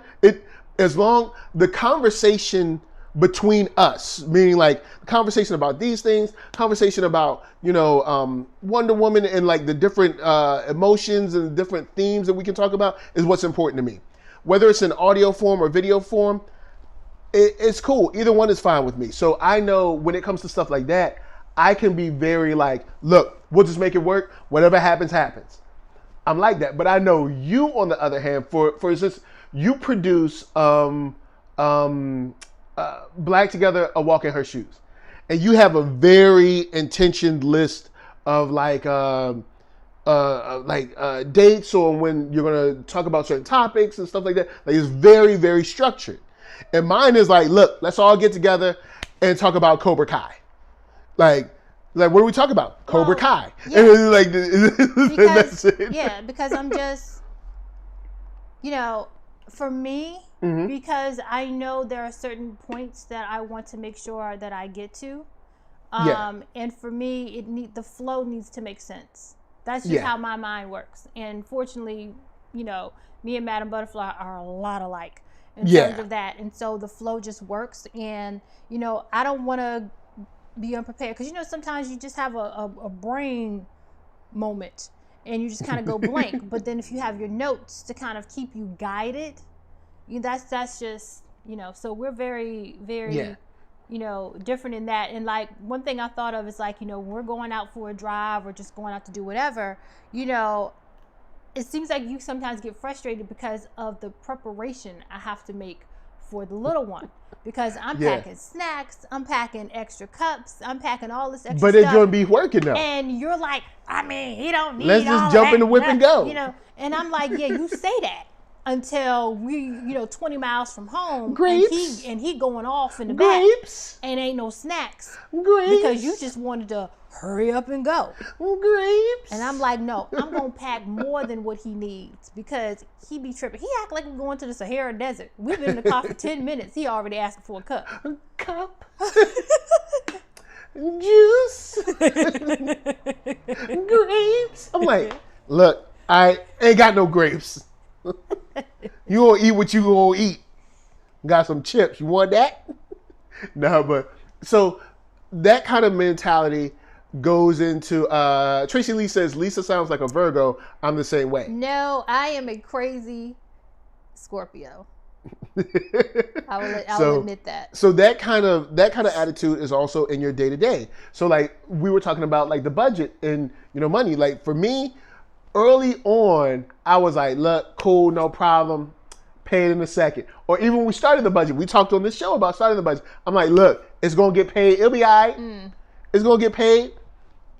As long the conversation between us, meaning like conversation about these things, conversation about, Wonder Woman and like the different emotions and different themes that we can talk about is what's important to me. Whether it's in audio form or video form, it's cool. Either one is fine with me. So I know when it comes to stuff like that, I can be very like, look, we'll just make it work. Whatever happens, happens. I'm like that. But I know you, on the other hand, for instance, you produce BlackTogether, A Walk in Her Shoes. And you have a very intentioned list of dates or when you're going to talk about certain topics and stuff like that. Like, it's very, very structured. And mine is like, look, let's all get together and talk about Cobra Kai. Like what do we talk about? Cobra Kai. Yeah. And it's like, that's it. Yeah, because I'm just, for me, because I know there are certain points that I want to make sure that I get to. And for me, the flow needs to make sense. That's just how my mind works. And fortunately, me and Madam Butterfly are a lot alike in terms of that. And so the flow just works. And, I don't want to be unprepared. Because, sometimes you just have a brain moment and you just kind of go blank. But then if you have your notes to kind of keep you guided, that's just, so we're very, very, different in that. And like one thing I thought of is like, we're going out for a drive or just going out to do whatever, it seems like you sometimes get frustrated because of the preparation I have to make for the little one. Because I'm packing snacks, I'm packing extra cups, I'm packing all this extra stuff. But it's going to be working now. And you're like, he don't need Let's just jump in the whip and go. And I'm like, you say that until we, 20 miles from home. Grapes. And he going off in the Grapes. back. And ain't no snacks. Grapes. Because you just wanted to hurry up and go. Grapes. And I'm like, no, I'm going to pack more than what he needs because he be tripping. He act like we're going to the Sahara Desert. We've been in the car for 10 minutes. He already asking for a cup. A cup. Juice. Grapes. I'm like, look, I ain't got no grapes. You gonna eat what you gonna eat. Got some chips. You want that? No, but so that kind of mentality goes into Tracy Lee says Lisa sounds like a Virgo. I'm the same way. No, I am a crazy Scorpio. I will admit that. So that kind of attitude is also in your day to day. So like we were talking about like the budget and money. Like for me, early on, I was like, look, cool, no problem. Pay it in a second. Or even when we started the budget, we talked on this show about starting the budget. I'm like, look, it's gonna get paid. It'll be all right. It's gonna get paid.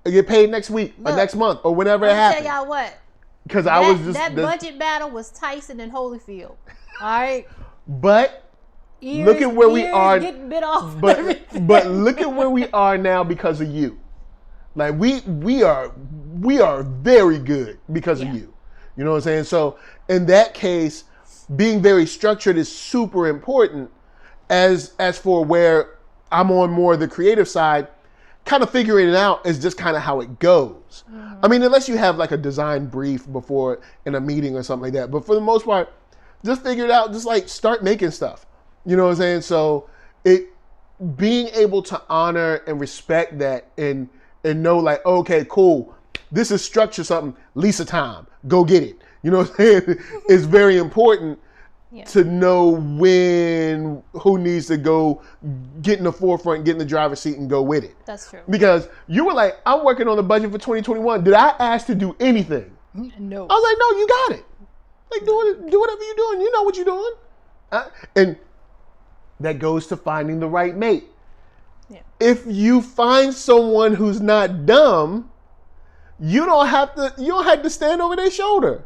It'll get paid next week or next month or whenever it happens. I'll tell y'all what. Because I was just that budget battle was Tyson and Holyfield. All right. But look at where we are. Getting bit off. But look at where we are now because of you. Like we are very good because of you. You know what I'm saying? So in that case, being very structured is super important. As for where I'm on more of the creative side, kind of figuring it out is just kind of how it goes. I mean, unless you have like a design brief before in a meeting or something like that. But for the most part, just figure it out. Just like start making stuff. You know what I'm saying? So being able to honor and respect that and know like, okay, cool. This is structure something. Lisa time. Go get it. You know what I'm saying? It's very important to know who needs to go get in the forefront, get in the driver's seat and go with it. That's true. Because you were like, I'm working on the budget for 2021. Did I ask to do anything? No. I was like, no, you got it. Like, do whatever you're doing. You know what you're doing. And that goes to finding the right mate. Yeah. If you find someone who's not dumb, you don't have to stand over their shoulder.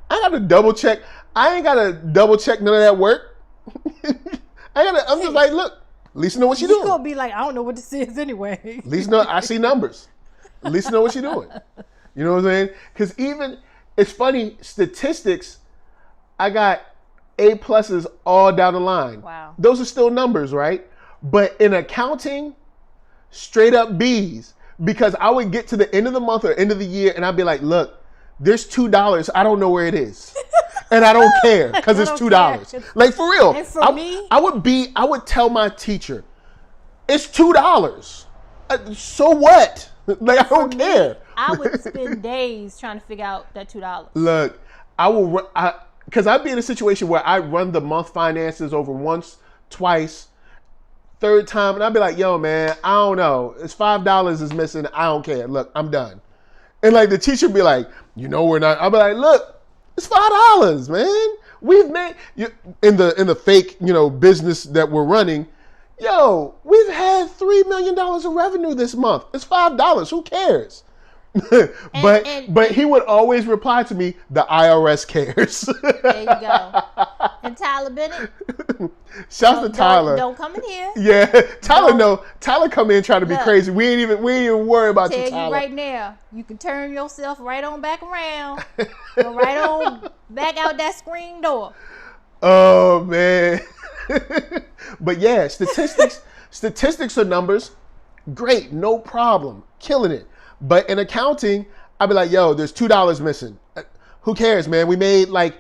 I ain't got to double check none of that work. I'm just like, look, At least you know what you're You're doing. going to be like, I don't know what this is anyway. At least know I see numbers. At least know what you're doing. You know what I'm saying? Because even, it's funny, statistics, I got A+ all down the line. Wow. Those are still numbers, right? But in accounting, straight up B's. Because I would get to the end of the month or end of the year and I'd be like, look, there's $2. I don't know where it is. And I don't care because it's $2. Like, for real. And for me, I would tell my teacher, it's $2. So what? Like, I don't care. I would spend days trying to figure out that $2. Look, I will, because I'd be in a situation where I run the month finances over once, twice, third time, and I'd be like, yo, man, I don't know. It's $5 is missing. I don't care. Look, I'm done. And like the teacher would be like, you know, we're not. I'd be like, look, it's $5, man. We've made, in the fake, business that we're running, yo, we've had $3 million of revenue this month. It's $5. Who cares? But he would always reply to me, the IRS cares. There you go. And Tyler Bennett. Shouts to Tyler. Don't come in here. Yeah, Tyler come in trying to be crazy. We ain't even worry about you, Tyler. Tell you right now, you can turn yourself right on back around. Go right on back out that screen door. Oh man. But yeah, statistics are numbers. Great, no problem. Killing it. But in accounting, I'd be like, yo, there's $2 missing. Who cares, man? We made like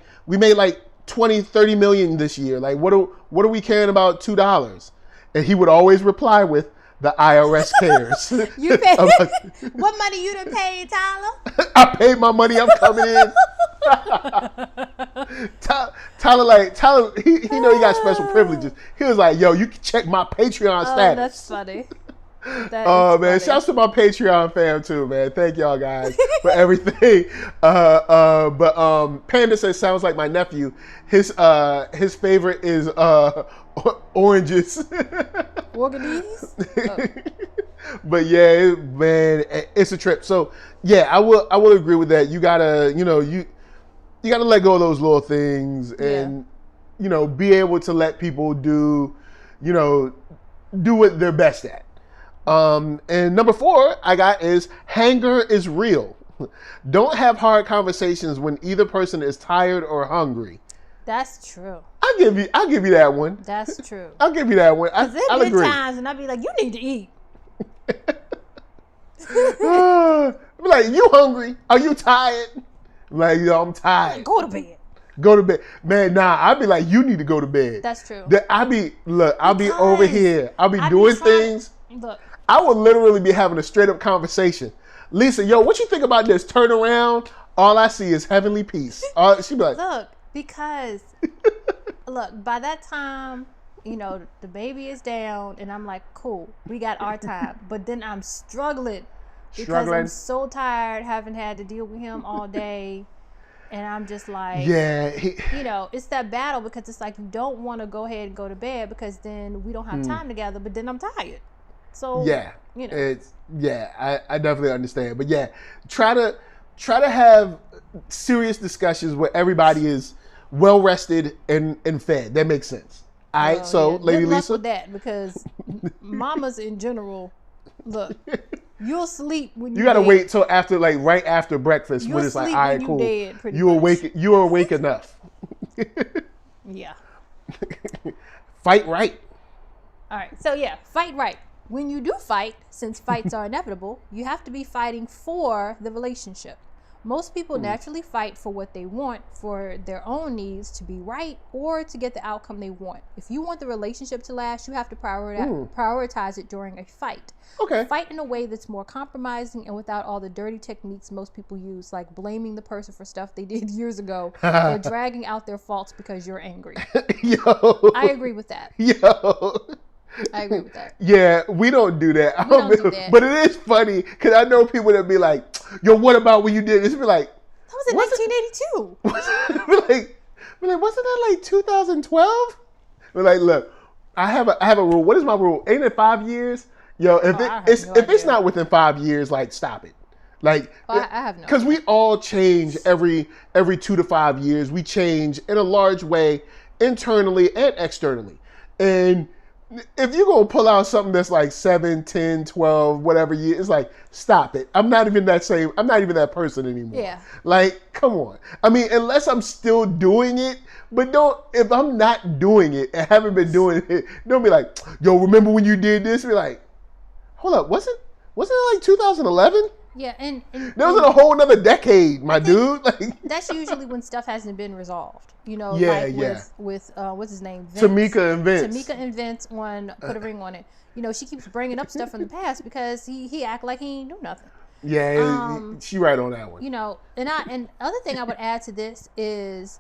20, 30 million this year. Like, what are we caring about $2? And he would always reply with, the IRS cares. You paid, what money you done paid, Tyler? I paid my money, I'm coming in. Tyler, he know he got special privileges. He was like, yo, you can check my Patreon status. That's funny. Oh man, shouts to my Patreon fam too, man. Thank y'all guys for everything. But Panda says sounds like my nephew. His favorite is oranges. Organese? Oh. But yeah, man, it's a trip. So yeah, I will agree with that. You gotta, you gotta let go of those little things and be able to let people do what they're best at. And number 4 I got is hunger is real. Don't have hard conversations when either person is tired or hungry. That's true. I'll give you that one. That's true. I'll give you that one. I'll there's agree. been times and I'll be like, you need to eat. Be like, you hungry? Are you tired? I'm like, yo, I'm tired. Go to bed. Go to bed. Man, nah, I'd be like, you need to go to bed. That's true. I'll be over here. I'll be doing things. Look. I would literally be having a straight up conversation. Lisa, yo, what you think about this? Turn around. All I see is heavenly peace. She'd be like, look, because by that time, the baby is down and I'm like, cool, we got our time. But then I'm struggling because I'm so tired, having had to deal with him all day. And I'm just like, yeah, it's that battle because it's like, you don't want to go ahead and go to bed because then we don't have time together, but then I'm tired. So, yeah, I definitely understand. But yeah, try to have serious discussions where everybody is well rested and fed. That makes sense. All right, so Lady Good luck Lisa, with that because mamas in general, look, you'll sleep when you gotta wait till after, like right after breakfast, when it's like, all right, cool, you are awake enough. Yeah. Fight right. All right, so yeah, fight right. When you do fight, since fights are inevitable, you have to be fighting for the relationship. Most people naturally fight for what they want, for their own needs to be right or to get the outcome they want. If you want the relationship to last, you have to prioritize it during a fight. Okay. Fight in a way that's more compromising and without all the dirty techniques most people use, like blaming the person for stuff they did years ago or dragging out their faults because you're angry. Yo. I agree with that. Yo. I agree with that. Yeah, we don't do that. We don't do that. But it is funny because I know people that be like, yo, what about when you did this? Be like, that was in 1982. Be like, wasn't that like 2012? We're like, look, I have a rule. What is my rule? Ain't it 5 years? Yo, if it's not within 5 years, like stop it. Like, I have no. Because we all change every 2 to 5 years. We change in a large way, internally and externally, and if you're going to pull out something that's like 7, 10, 12, whatever year, it's like, stop it. I'm not even that person anymore. Yeah. Like, come on. I mean, unless I'm still doing it, but if I'm not doing it and haven't been doing it, don't be like, yo, remember when you did this? Be like, hold up, wasn't it like 2011? Yeah, and there was a whole another decade, my dude. Like, that's usually when stuff hasn't been resolved. You know, with what's his name? Vince. Tamika and Vince put a ring on it. You know, she keeps bringing up stuff from the past because he act like he ain't do nothing. Yeah, she right on that one. You know, and other thing I would add to this is,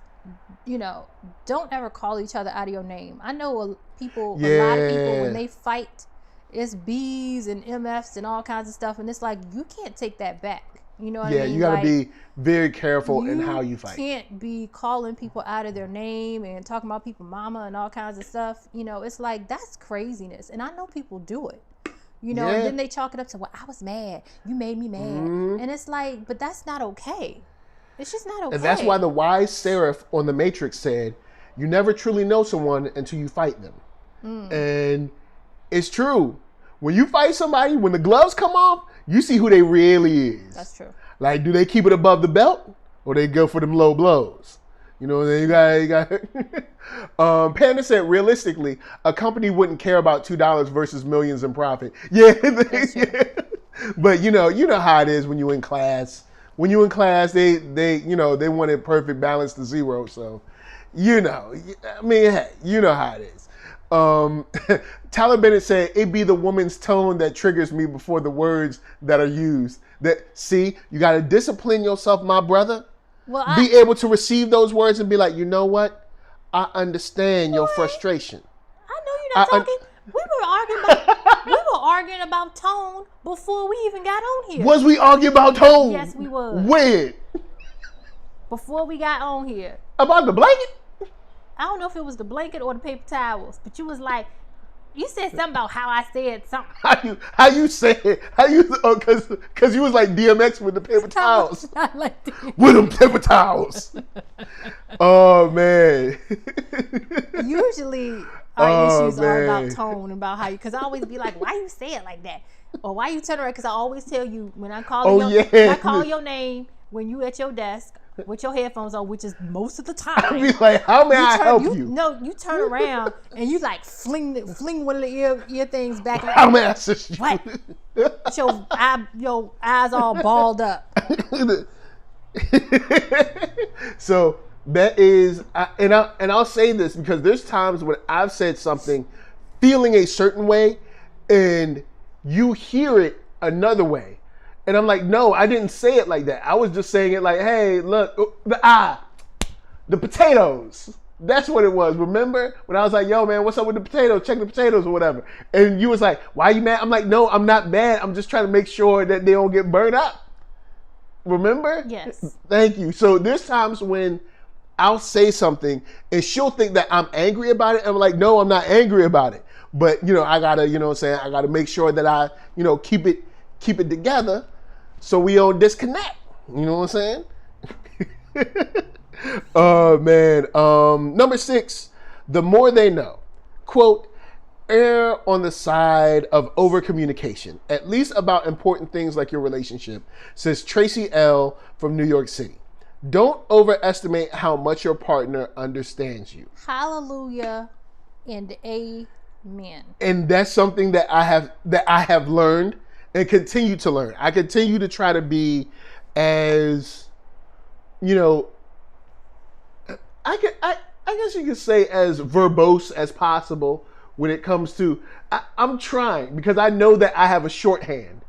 you know, don't ever call each other out of your name. I know a lot of people when they fight, it's B's and MFs and all kinds of stuff, and it's like you can't take that back. You know what I mean? Yeah, you gotta be very careful in how you fight. You can't be calling people out of their name and talking about people mama and all kinds of stuff. You know, it's like that's craziness, and I know people do it. You know, and then they chalk it up to, well, I was mad. You made me mad. And it's like, but that's not okay. It's just not okay. And that's why the wise seraph on the Matrix said, you never truly know someone until you fight them. And it's true. When you fight somebody, when the gloves come off, you see who they really is. That's true. Like, do they keep it above the belt or they go for them low blows? You know, then you got Panda said, realistically, a company wouldn't care about $2 versus millions in profit. Yeah. But you know how it is when you're in class. When you're in class, they wanted perfect balance to zero. So, I mean, hey, you know how it is. Tyler Bennett said, it be the woman's tone that triggers me before the words that are used. See, you got to discipline yourself, my brother. Well, be able to receive those words and be like, you know what? I understand your frustration. I know you're not talking. We were arguing about tone before we even got on here. Was we arguing about tone? Yes, we was. When? Before we got on here. About the blanket? I don't know if it was the blanket or the paper towels, but you was like, you said something about how I said something. How you say it? Because you was like DMX with the paper towels. I like DMX. With them paper towels. Oh, man. Usually our issues are about tone, about how you, because I always be like, why you say it like that? Or why you turn around? Because I always tell you when I call when I call your name when you at your desk with your headphones on, which is most of the time. I be like, how may I help you? No, you turn around and you like fling one of the ear things back. Like, how may I assist you? What? Your eyes all balled up. So that is, and I'll say this because there's times when I've said something feeling a certain way and you hear it another way. And I'm like, no, I didn't say it like that. I was just saying it like, hey, look, the potatoes. That's what it was. Remember when I was like, yo, man, what's up with the potatoes? Check the potatoes or whatever. And you was like, why are you mad? I'm like, no, I'm not mad. I'm just trying to make sure that they don't get burned up. Remember? Yes. Thank you. So there's times when I'll say something and she'll think that I'm angry about it. And I'm like, no, I'm not angry about it. But, I gotta, I gotta make sure that I, keep it together. So we don't disconnect. You know what I'm saying? Oh, man. Number 6, the more they know. Quote, err on the side of over-communication, at least about important things like your relationship, says Tracy L. from New York City. Don't overestimate how much your partner understands you. Hallelujah and amen. And that's something that I have learned and continue to learn. I continue to try to be as, I guess you could say as verbose as possible when it comes to, I'm trying because I know that I have a shorthand.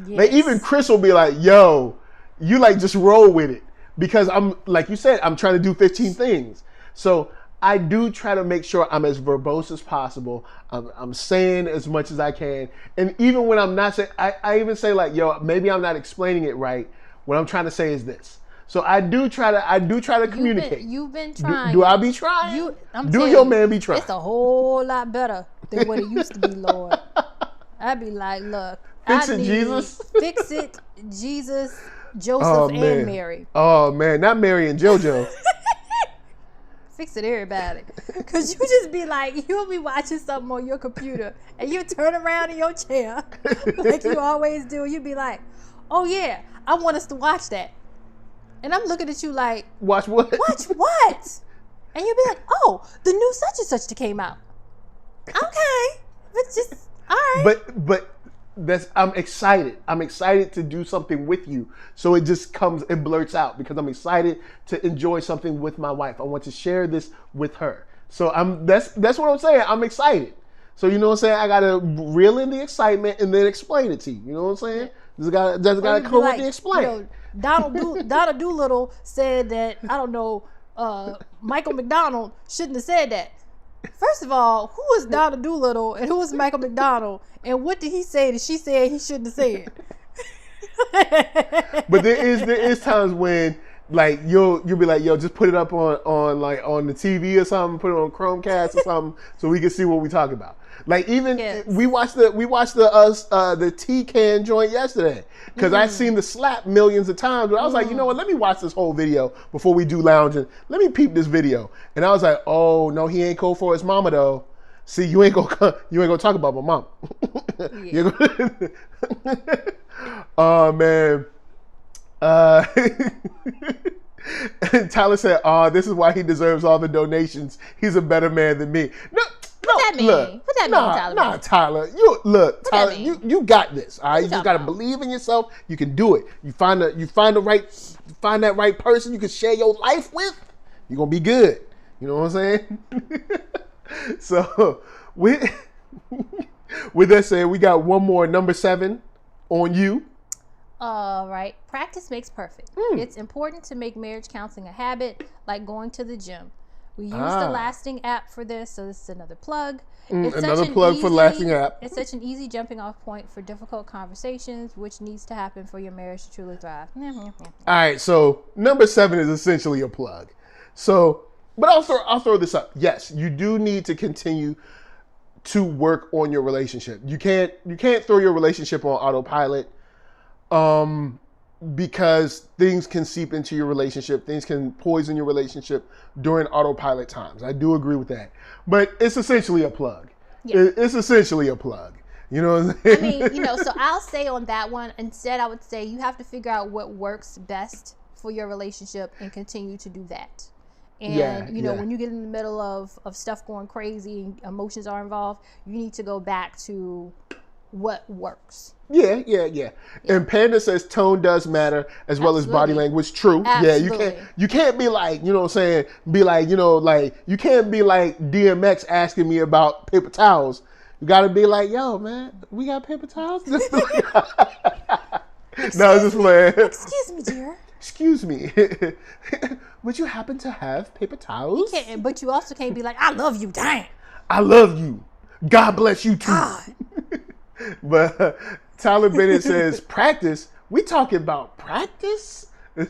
Yes. Like even Chris will be like, yo, you like just roll with it because I'm, like you said, I'm trying to do 15 things. So I do try to make sure I'm as verbose as possible. I'm saying as much as I can. And even when I'm not saying, I even say like, yo, maybe I'm not explaining it right. What I'm trying to say is this. So I do try to communicate. You've been trying. Do I be trying? Do your man be trying? It's a whole lot better than what it used to be, Lord. I'd be like, look. Fix it, Jesus. Fix it, Jesus, Joseph, and Mary. Oh, man. Not Mary and JoJo. fixing everybody. Because you just be like, you'll be watching something on your computer and you turn around in your chair like you always do. You be like, oh yeah, I want us to watch that. And I'm looking at you like, watch what? Watch what? And you'll be like, oh, the new such and such that came out. Okay. But just, all right. But I'm excited. I'm excited to do something with you. So it just comes, it blurts out because I'm excited to enjoy something with my wife. I want to share this with her. So that's what I'm saying. I'm excited. So you know what I'm saying? I gotta reel in the excitement and then explain it to you. You know what I'm saying? Just gotta come with the explain. You know, Donald Doolittle said that, I don't know, Michael McDonald shouldn't have said that. First of all, who was Donald Doolittle and who was Michael McDonald? And what did he say that she said he shouldn't have said? But there is times when like you'll be like, yo, just put it up on the TV or something, put it on Chromecast or something, so we can see what we talk about. Like even we watched the T-Can joint yesterday because I've seen the slap millions of times, but I was like, you know what? Let me watch this whole video before we do lounging. Let me peep this video, and I was like, oh no, he ain't cool for his mama though. See, you ain't gonna talk about my mom. Oh man. Tyler said, "Oh, this is why he deserves all the donations. He's a better man than me." What that mean? What that mean, Tyler? Nah, Tyler. Tyler, you got this. All right, you just gotta believe in yourself. You can do it. You find that right person you can share your life with. You're gonna be good. You know what I'm saying? So, with that said, we got one more, number 7, on you. All right. Practice makes perfect. It's important to make marriage counseling a habit, like going to the gym. We use the Lasting app for this, so this is another plug. Another plug for Lasting app. It's such an easy jumping off point for difficult conversations, which needs to happen for your marriage to truly thrive. All right, so number 7 is essentially a plug. So, but I'll throw this up. Yes, you do need to continue to work on your relationship. You can't throw your relationship on autopilot. Because things can seep into your relationship, things can poison your relationship during autopilot times. I do agree with that, but it's essentially a plug. Yeah. It's essentially a plug. You know what I'm saying? I mean, so I'll say on that one, instead I would say you have to figure out what works best for your relationship and continue to do that. And, when you get in the middle of stuff going crazy and emotions are involved, you need to go back to what works. Yeah. And Panda says tone does matter as well as body language. True. Absolutely. Yeah, you can't be like, you know what I'm saying, you can't be like DMX asking me about paper towels. You gotta be like, yo, man, we got paper towels? No, just playing. Excuse me, dear. Excuse me. Would you happen to have paper towels? You can't, but you also can't be like, I love you, dang. I love you. God bless you too. God. But Tyler Bennett says, practice? We talking about practice? I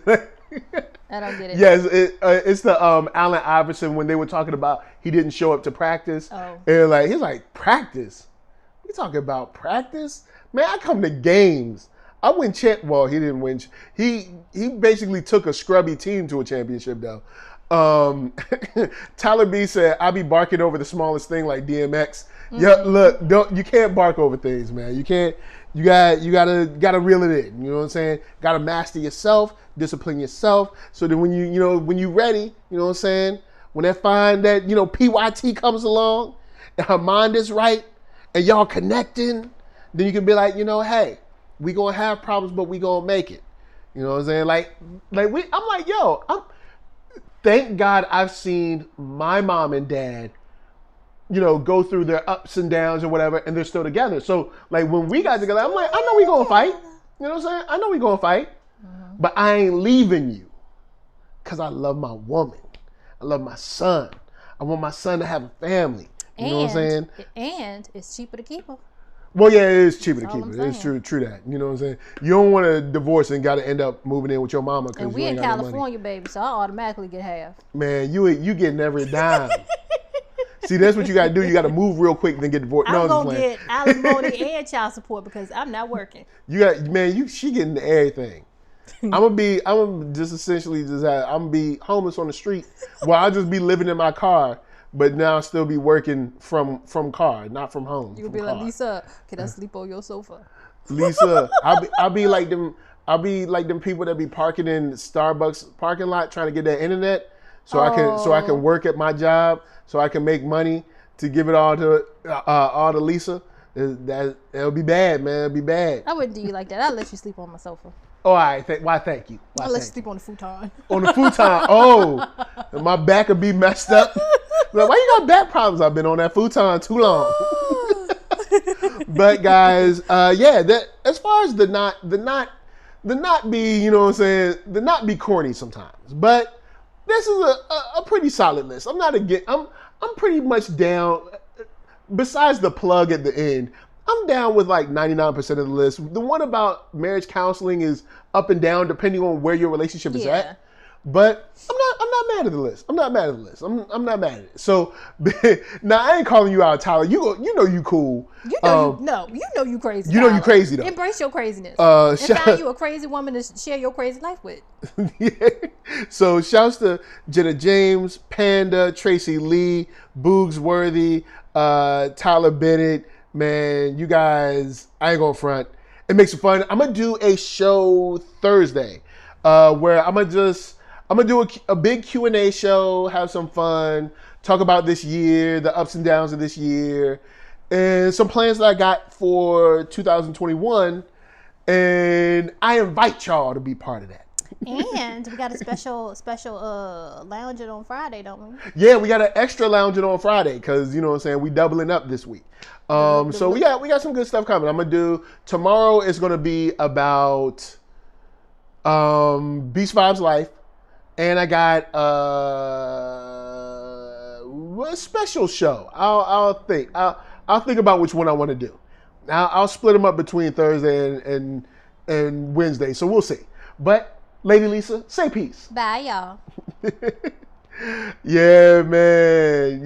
don't get it. Yes, it's the Allen Iverson when they were talking about he didn't show up to practice. Oh. And he's like, practice? We talking about practice? Man, I come to games. I win well, he didn't win. He basically took a scrubby team to a championship though. Tyler B said, I be barking over the smallest thing like DMX. Yeah, look, you can't bark over things, man. You can't. You gotta reel it in. You know what I'm saying? Gotta master yourself, discipline yourself, so that when you ready, you know what I'm saying? When they find that PYT comes along, and her mind is right, and y'all connecting, then you can be like, hey, we gonna have problems, but we gonna make it. You know what I'm saying? I'm like, yo, thank God I've seen my mom and dad go through their ups and downs or whatever, and they're still together. So, when we got together, I'm like, I know we gonna fight. You know what I'm saying? I know we gonna fight, but I ain't leaving you because I love my woman. I love my son. I want my son to have a family. You know what I'm saying? And it's cheaper to keep her. Well, yeah, it is cheaper to keep it. It's true that. You know what I'm saying? You don't want to divorce and got to end up moving in with your mama because you ain't got no money. And we in California, baby, so I automatically get half. Man, you getting every dime. See, that's what you got to do. You got to move real quick and then get divorced. I'm going to get alimony and child support because I'm not working. She getting everything. I'm gonna just essentially I'm gonna be homeless on the street. Well, I'll just be living in my car, but now I'll still be working from car, not from home. You'll be like, Lisa, can I sleep on your sofa? Lisa, I'll be like them. I'll be like them people that be parking in Starbucks parking lot trying to get that internet, so I can work at my job, so I can make money to give it all to Lisa. It'll be bad, man. It'll be bad. I wouldn't do you like that. I'll let you sleep on my sofa. Oh, all right. Why? Thank you. I'll let you sleep on the futon. On the futon. Oh, my back would be messed up. Like, why you got back problems? I've been on that futon too long. But guys, that as far as the not be, you know what I'm saying, the not be corny sometimes. But this is a pretty solid list. I'm pretty much down. Besides the plug at the end, I'm down with like 99% of the list. The one about marriage counseling is up and down depending on where your relationship is at. But I'm not mad at the list. I'm not mad at it. So now I ain't calling you out, Tyler. You know you cool. You know you crazy. You know you crazy though. Embrace your craziness. And find you a crazy woman to share your crazy life with. Yeah. So shouts to Jenna James, Panda, Tracy Lee, Boogs Worthy, Tyler Bennett. Man, you guys, I ain't gonna front. It makes it fun. I'm gonna do a show Thursday, where I'm gonna do a big Q&A show, have some fun, talk about this year, the ups and downs of this year, and some plans that I got for 2021. And I invite y'all to be part of that. And we got a special lounging on Friday, don't we? Yeah, we got an extra lounging on Friday because, you know what I'm saying, we doubling up this week. So we got some good stuff coming. I'm gonna do tomorrow is gonna be about Beast Vibes Life, and I got a special show. I'll think about which one I want to do. I'll split them up between Thursday and Wednesday, so we'll see. But Lady Lisa, say peace. Bye, y'all. Yeah, man.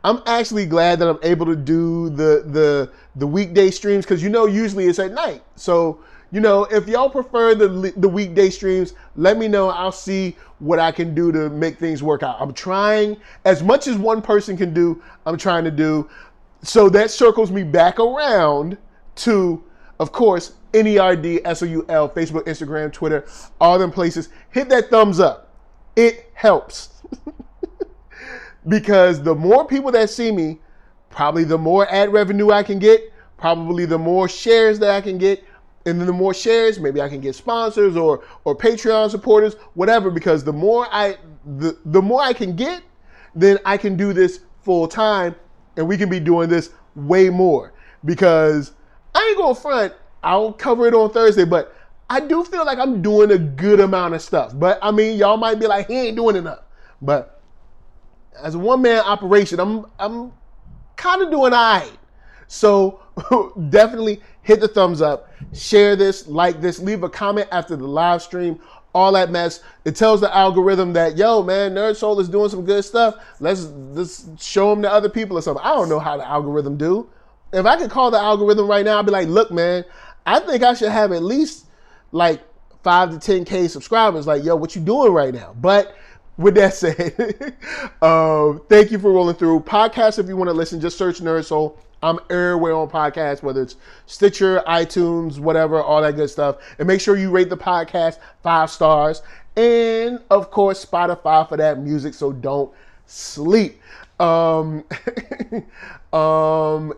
I'm actually glad that I'm able to do the weekday streams because usually it's at night. So if y'all prefer the weekday streams, let me know. I'll see what I can do to make things work out. I'm trying as much as one person can do. I'm trying to do. So that circles me back around to, of course, NERDSoul, Facebook, Instagram, Twitter, all them places. Hit that thumbs up. It helps. Because the more people that see me, probably the more ad revenue I can get, probably the more shares that I can get, and then the more shares, maybe I can get sponsors or Patreon supporters, whatever, because the more I can get, then I can do this full time, and we can be doing this way more. Because I ain't gonna front, I'll cover it on Thursday, but I do feel like I'm doing a good amount of stuff. But I mean, y'all might be like, he ain't doing enough. But as a one-man operation, I'm kind of doing all right. So definitely hit the thumbs up, share this, like this, leave a comment after the live stream, all that mess. It tells the algorithm that, yo, man, NERDSoul is doing some good stuff. Let's show them to other people or something. I don't know how the algorithm do. If I could call the algorithm right now, I'd be like, look, man, I think I should have at least like 5 to 10K subscribers. Like, yo, what you doing right now? But with that said, thank you for rolling through. Podcast, if you want to listen, just search NERDSoul. I'm everywhere on podcasts, whether it's Stitcher, iTunes, whatever, all that good stuff. And make sure you rate the podcast 5 stars. And, of course, Spotify for that music, so don't sleep. And Tyler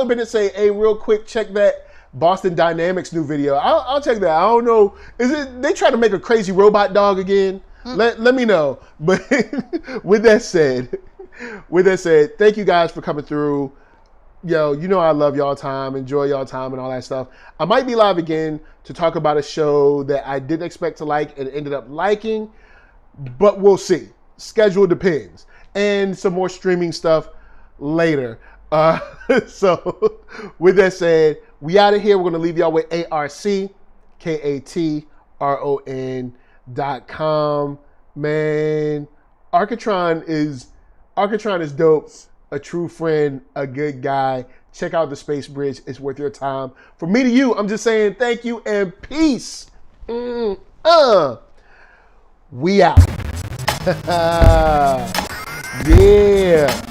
Bennett say, hey, real quick, check that Boston Dynamics new video. I'll check that. I don't know. Is it they try to make a crazy robot dog again? Let me know. But with that said, thank you guys for coming through. Yo, I love y'all time, enjoy y'all time and all that stuff. I might be live again to talk about a show that I didn't expect to like and ended up liking, but we'll see. Schedule depends. And some more streaming stuff later. So with that said, we out of here. We're going to leave y'all with ARCKATRON.com. Man, Arcatron is dope. A true friend, a good guy. check out the Space Bridge. It's worth your time. From me to you, I'm just saying thank you and peace. We out. Yeah.